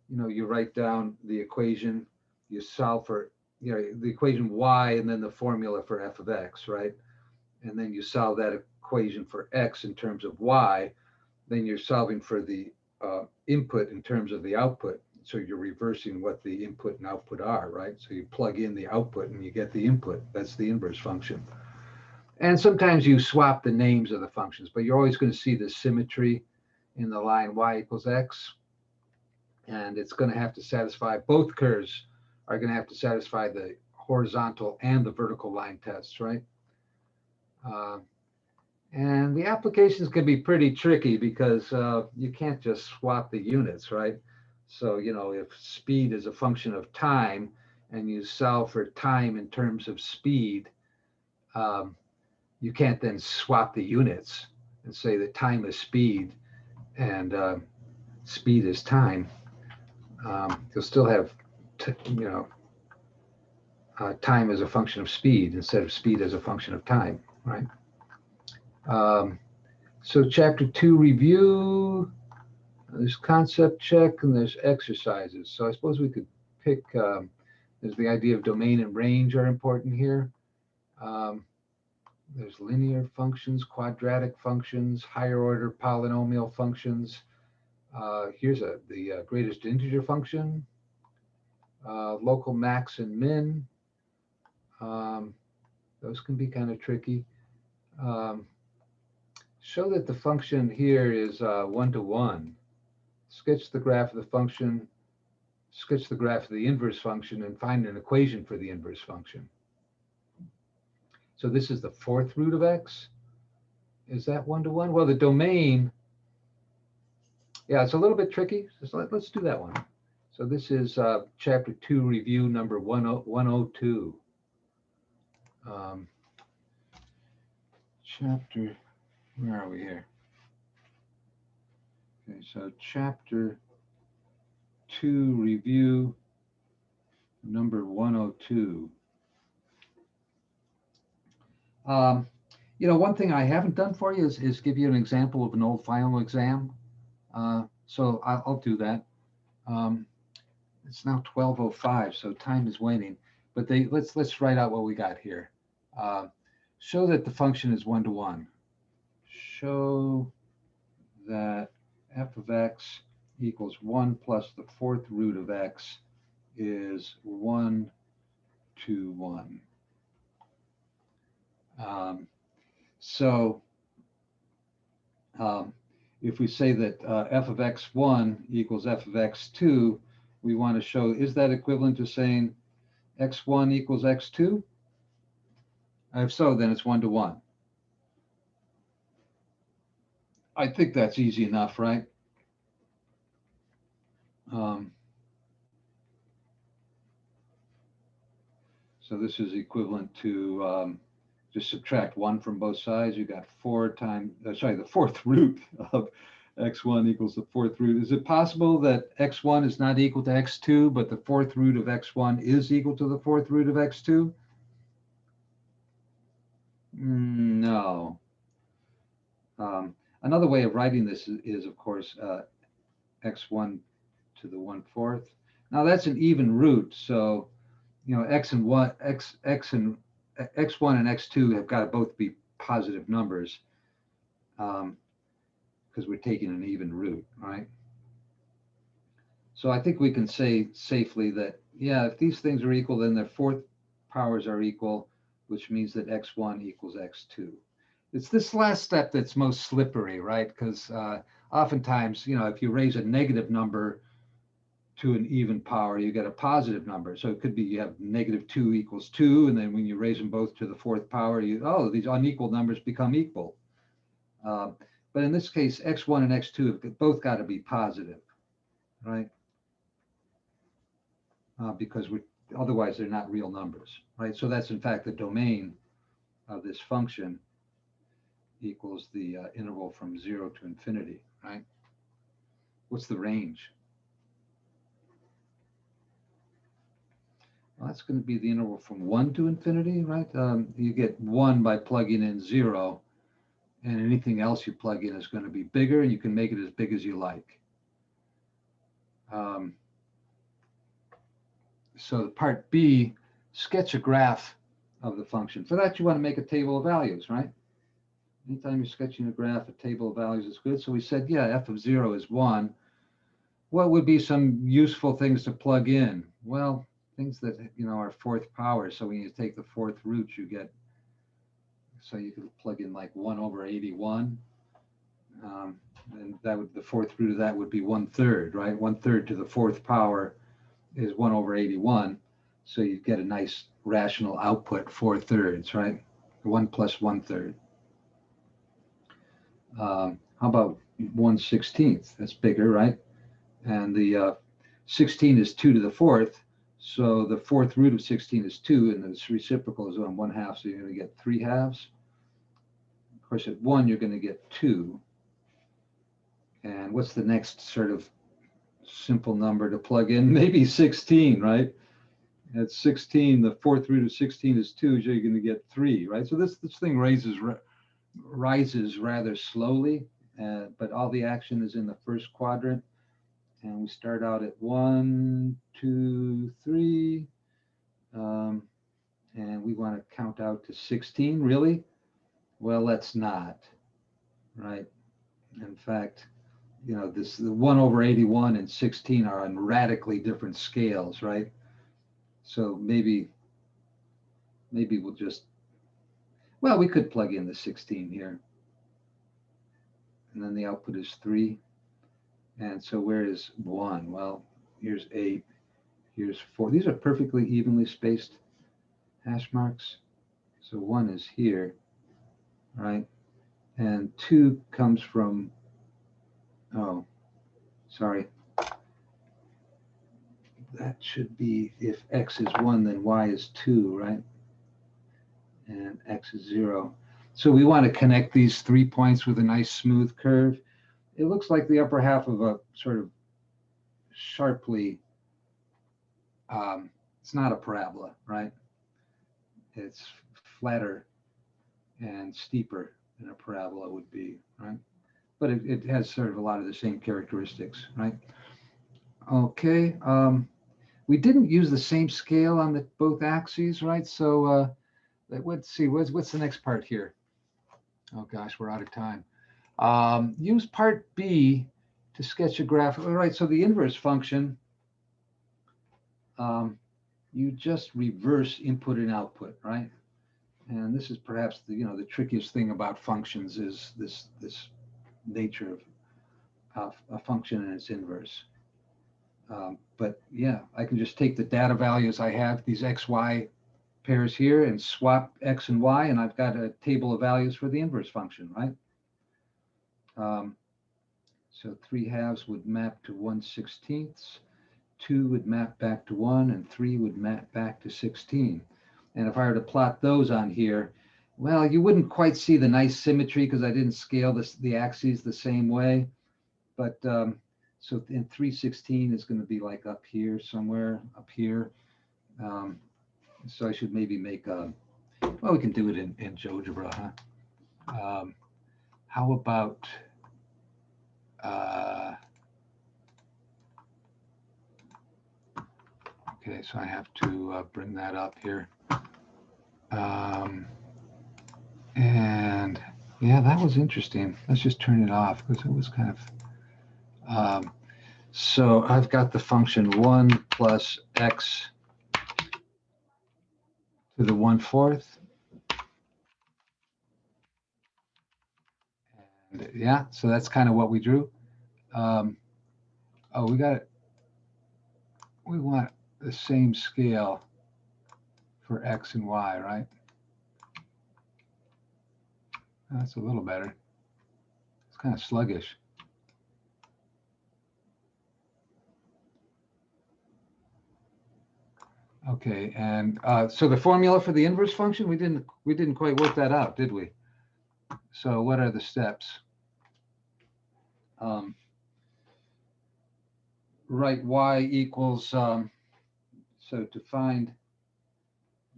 You write down the equation, you solve for, the equation y and then the formula for f of x, right? And then you solve that equation for x in terms of y, then you're solving for the input in terms of the output. So you're reversing what the input and output are, right? So you plug in the output and you get the input. That's the inverse function. And sometimes you swap the names of the functions, but you're always going to see the symmetry in the line y equals x. And it's going to have to satisfy, both curves are going to have to satisfy the horizontal and the vertical line tests, right? And the applications can be pretty tricky because you can't just swap the units, right? So, if speed is a function of time and you solve for time in terms of speed, you can't then swap the units and say that time is speed and speed is time. You'll still have, time as a function of speed instead of speed as a function of time, right? So chapter 2 review, there's concept check and there's exercises. So I suppose we could pick, there's the idea of domain and range are important here. There's linear functions, quadratic functions, higher order polynomial functions. Here's the greatest integer function, local max and min. Those can be kind of tricky. Show that the function here is one-to-one. Sketch the graph of the function, sketch the graph of the inverse function, and find an equation for the inverse function. So this is the fourth root of x. Is that one-to-one? Well, the domain, yeah, it's a little bit tricky. So let's do that one. So this is chapter 2 review number 102. Chapter, where are we here? Okay, so chapter 2 review number 102. One thing I haven't done for you is give you an example of an old final exam. So I'll do that. It's now 12:05, so time is waning. But let's write out what we got here. Show that the function is one-to-one. Show that f of x equals 1 plus the fourth root of x is 1 to 1. So if we say that f of x1 equals f of x2, we want to show, is that equivalent to saying x1 equals x2? If so, then it's 1 to 1. I think that's easy enough, right? So this is equivalent to just subtract 1 from both sides. You got 4 times, the fourth root of x1 equals the fourth root. Is it possible that x1 is not equal to x2, but the fourth root of x1 is equal to the fourth root of x2? No. Another way of writing this is of course, x1 to the 1/4. Now that's an even root, so x and one, x1 and x2 have got to both be positive numbers, because we're taking an even root, right? So I think we can say safely that, yeah, if these things are equal, then their fourth powers are equal, which means that x1 equals x2. It's this last step that's most slippery, right? Because oftentimes, if you raise a negative number to an even power, you get a positive number. So it could be you have -2 equals 2, and then when you raise them both to the fourth power, these unequal numbers become equal. But in this case, x1 and x2 have both got to be positive, right? Because otherwise they're not real numbers, right? So that's in fact the domain of this function equals the interval from 0 to infinity, right? What's the range? Well, that's going to be the interval from 1 to infinity, right? You get 1 by plugging in 0, and anything else you plug in is going to be bigger, and you can make it as big as you like. So part B, sketch a graph of the function. For that, you want to make a table of values, right? Anytime you're sketching a graph, a table of values is good. So we said, yeah, f of 0 is 1. What would be some useful things to plug in? Well, things that are fourth power. So when you take the fourth root, you get, so you could plug in like 1/81, and the fourth root of that would be 1/3, right? 1/3 to the fourth power is 1/81. So you get a nice rational output, 4/3, right? 1 plus 1/3. How about 1/16? That's bigger, right? And the 16 is 2 to the fourth. So the fourth root of 16 is 2, and its reciprocal is 1/2. So you're going to get 3/2. Of course, at 1, you're going to get 2. And what's the next sort of simple number to plug in? Maybe 16, right? At 16, the fourth root of 16 is 2, so you're going to get 3, right? So this thing rises rather slowly, but all the action is in the first quadrant. And we start out at 1, 2, 3, and we want to count out to 16, really? Well, let's not, right? In fact, the 1/81 and 16 are on radically different scales, right? So maybe we'll just, well, we could plug in the 16 here. And then the output is 3. And so where is 1? Well, here's 8. Here's 4. These are perfectly evenly spaced hash marks. So 1 is here, right? And 2 comes from, oh, sorry. That should be, if x is 1, then y is 2, right? And x is 0. So we want to connect these 3 points with a nice smooth curve. It looks like the upper half of a sort of sharply, it's not a parabola, right? It's flatter and steeper than a parabola would be, right? But it has sort of a lot of the same characteristics, right? Okay, we didn't use the same scale on both axes, right? So let's see, what's the next part here? Oh gosh, we're out of time. Use part B to sketch a graph. All right, so the inverse function, you just reverse input and output, right? And this is perhaps the, the trickiest thing about functions is this nature of a function and its inverse. But yeah, I can just take the data values I have, these x, y pairs here, and swap x and y, and I've got a table of values for the inverse function, right? So 3/2 would map to 1/16, 2 would map back to 1, and 3 would map back to 16. And if I were to plot those on here, well, you wouldn't quite see the nice symmetry because I didn't scale the axes the same way. But so in 3/16 is going to be like up here somewhere, up here. So I should maybe make a, well, we can do it in GeoGebra, huh? How about, okay, so I have to bring that up here. And yeah, that was interesting. Let's just turn it off because it was kind of, so I've got the function 1 plus x to the 1/4. And yeah, so that's kind of what we drew. Oh, we want the same scale for x and y, right? That's a little better. It's kind of sluggish. Okay, and so the formula for the inverse function, we didn't quite work that out, did we? So what are the steps? Write y equals, so to find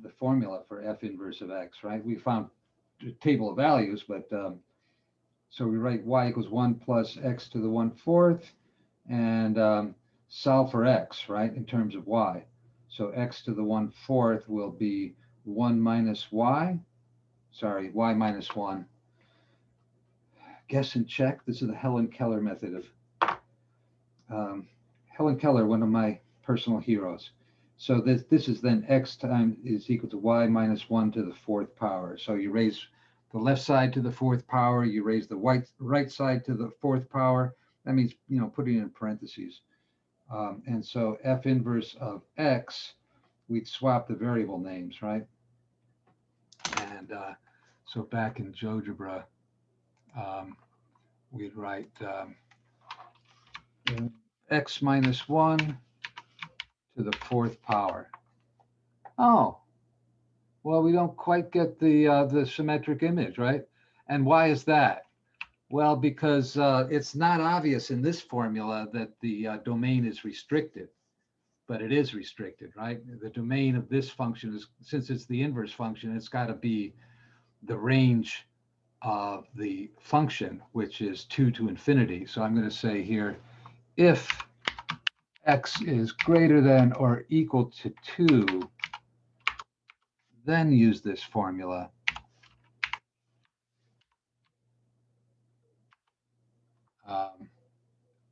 the formula for f inverse of x, right? We found a table of values, but so we write y equals 1 plus x to the 1/4 and solve for x, right, in terms of y. So x to the 1/4 will be 1 minus y. Sorry, y minus 1. Guess and check. This is the Helen Keller method of Helen Keller, one of my personal heroes. So this is then x times is equal to y minus 1 to the 4th power. So you raise the left side to the 4th power, you raise the right side to the 4th power. That means, putting it in parentheses. And so f inverse of x, we'd swap the variable names, right? And so back in GeoGebra, we'd write x minus 1 to the 4th power. Oh, well, we don't quite get the symmetric image, right? And why is that? Well, because it's not obvious in this formula that the domain is restricted, but it is restricted, right? The domain of this function is, since it's the inverse function, it's got to be the range of the function, which is 2 to infinity. So I'm going to say here, if x is greater than or equal to 2, then use this formula.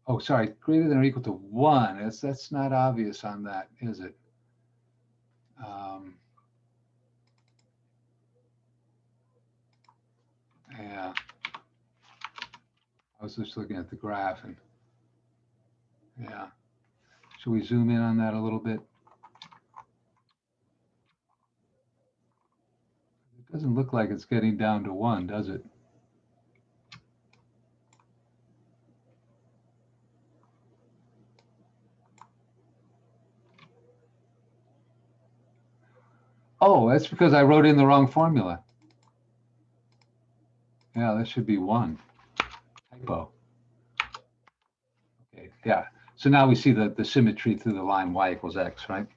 Oh, sorry, greater than or equal to 1. That's not obvious on that, is it? Yeah. I was just looking at the graph and yeah. Should we zoom in on that a little bit? It doesn't look like it's getting down to 1, does it? Oh, that's because I wrote in the wrong formula. Yeah, that should be 1. Typo. Okay, yeah. So now we see the symmetry through the line y equals x, right?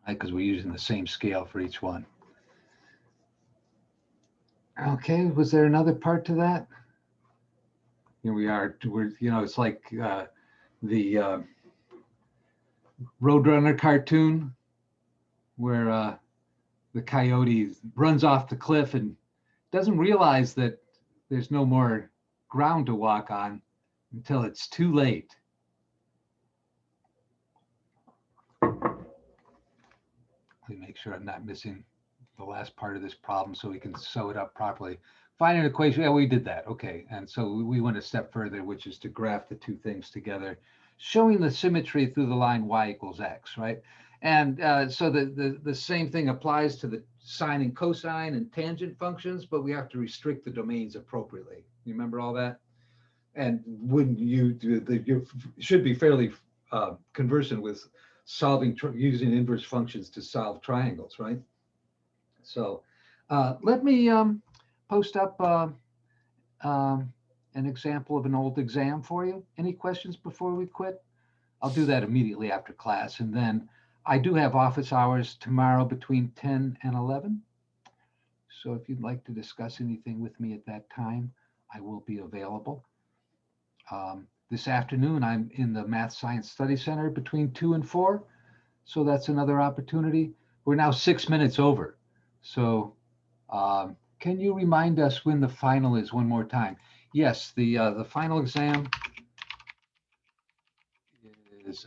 Right, because we're using the same scale for each one. Okay, was there another part to that? Here we are. It's like the Roadrunner cartoon where the coyote runs off the cliff and doesn't realize that there's no more ground to walk on until it's too late. Let me make sure I'm not missing the last part of this problem so we can sew it up properly. Find an equation. Yeah, we did that. Okay. And so we went a step further, which is to graph the two things together, showing the symmetry through the line y equals x, right? And so the same thing applies to the sine and cosine and tangent functions, but we have to restrict the domains appropriately. You remember all that? And when you should be fairly conversant with solving using inverse functions to solve triangles, right? So let me post up an example of an old exam for you. Any questions before we quit? I'll do that immediately after class. And then I do have office hours tomorrow between 10 and 11. So if you'd like to discuss anything with me at that time, I will be available. This afternoon, I'm in the Math Science Study Center between 2 and 4. So that's another opportunity. We're now 6 minutes over. So can you remind us when the final is one more time? Yes, the final exam is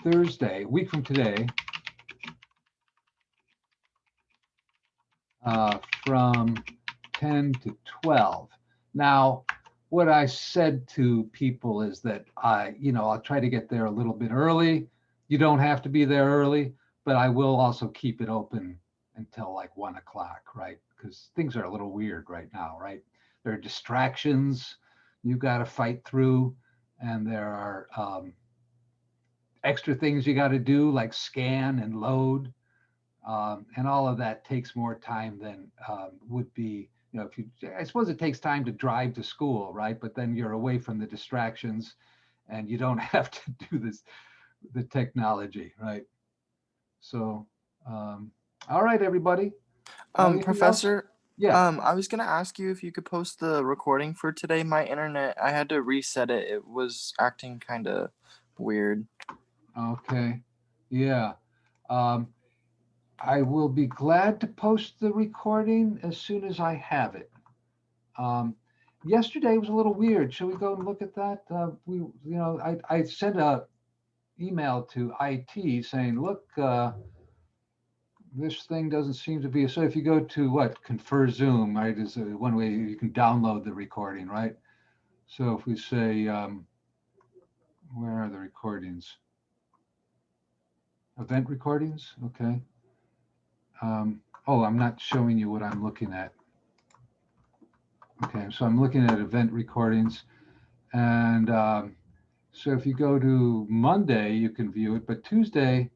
Thursday, a week from today, from 10 to 12. Now, what I said to people is that I'll try to get there a little bit early. You don't have to be there early, but I will also keep it open until like 1 o'clock, right? Because things are a little weird right now, right? There are distractions you got to fight through, and there are extra things you got to do like scan and load, and all of that takes more time than would be. If you, I suppose it takes time to drive to school, right? But then you're away from the distractions, and you don't have to do the technology, right? So, all right, everybody. Professor, Yeah. I was gonna ask you if you could post the recording for today. My internet, I had to reset it. It was acting kind of weird. Okay. Yeah. Um, I will be glad to post the recording as soon as I have it. Yesterday was a little weird. Shall we go and look at that? I sent a email to IT saying, look, this thing doesn't seem to be. So if you go to Confer Zoom, right, is one way you can download the recording, right? So if we say, where are the recordings? Event recordings, okay. I'm not showing you what I'm looking at. Okay, so I'm looking at event recordings, and so if you go to Monday, you can view it, but Tuesday,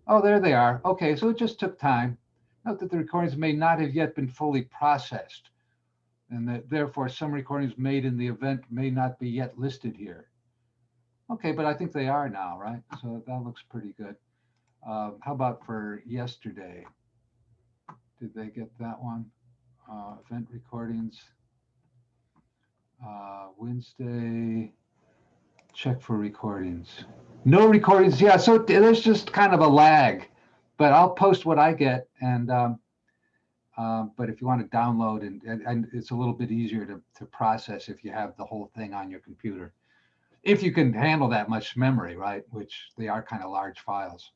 oh, there they are. Okay, so it just took time. Note that the recordings may not have yet been fully processed, and that therefore some recordings made in the event may not be yet listed here. Okay, but I think they are now, right? So that looks pretty good. How about for yesterday? Did they get that one? Event recordings. Wednesday, check for recordings. No recordings. Yeah, so there's just kind of a lag, but I'll post what I get. And but if you want to download, and it's a little bit easier to process if you have the whole thing on your computer, if you can handle that much memory, right? Which they are kind of large files.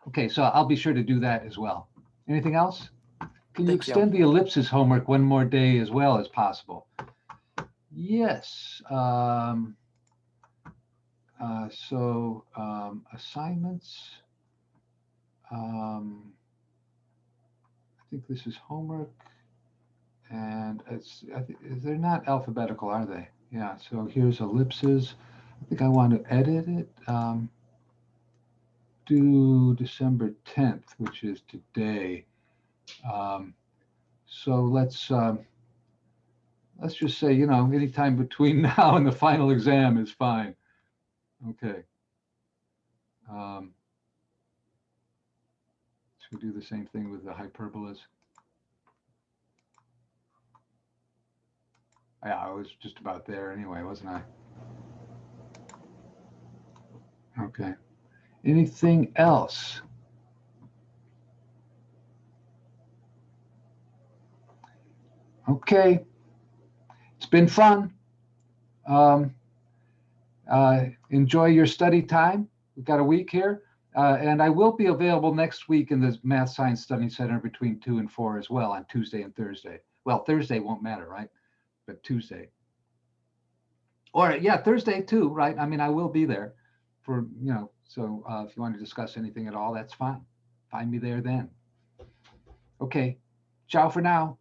Okay, so I'll be sure to do that as well. Anything else? Can you Thank you. extend the ellipsis homework one more day as well as possible? Yes. Assignments. I think this is homework, and they're not alphabetical, are they? Yeah. So here's ellipses. I think I want to edit it. Do December 10th, which is today. So let's just say, anytime between now and the final exam is fine. Okay. Should we do the same thing with the hyperbolas? Yeah, I was just about there anyway, wasn't I? Okay. Anything else? Okay. It's been fun. Enjoy your study time. We've got a week here. And I will be available next week in the Math Science Study Center between 2 and 4 as well on Tuesday and Thursday. Well, Thursday won't matter, right? But Tuesday. Or yeah, Thursday too, right? I mean, I will be there for, so if you want to discuss anything at all, that's fine. Find me there then. Okay. Ciao for now.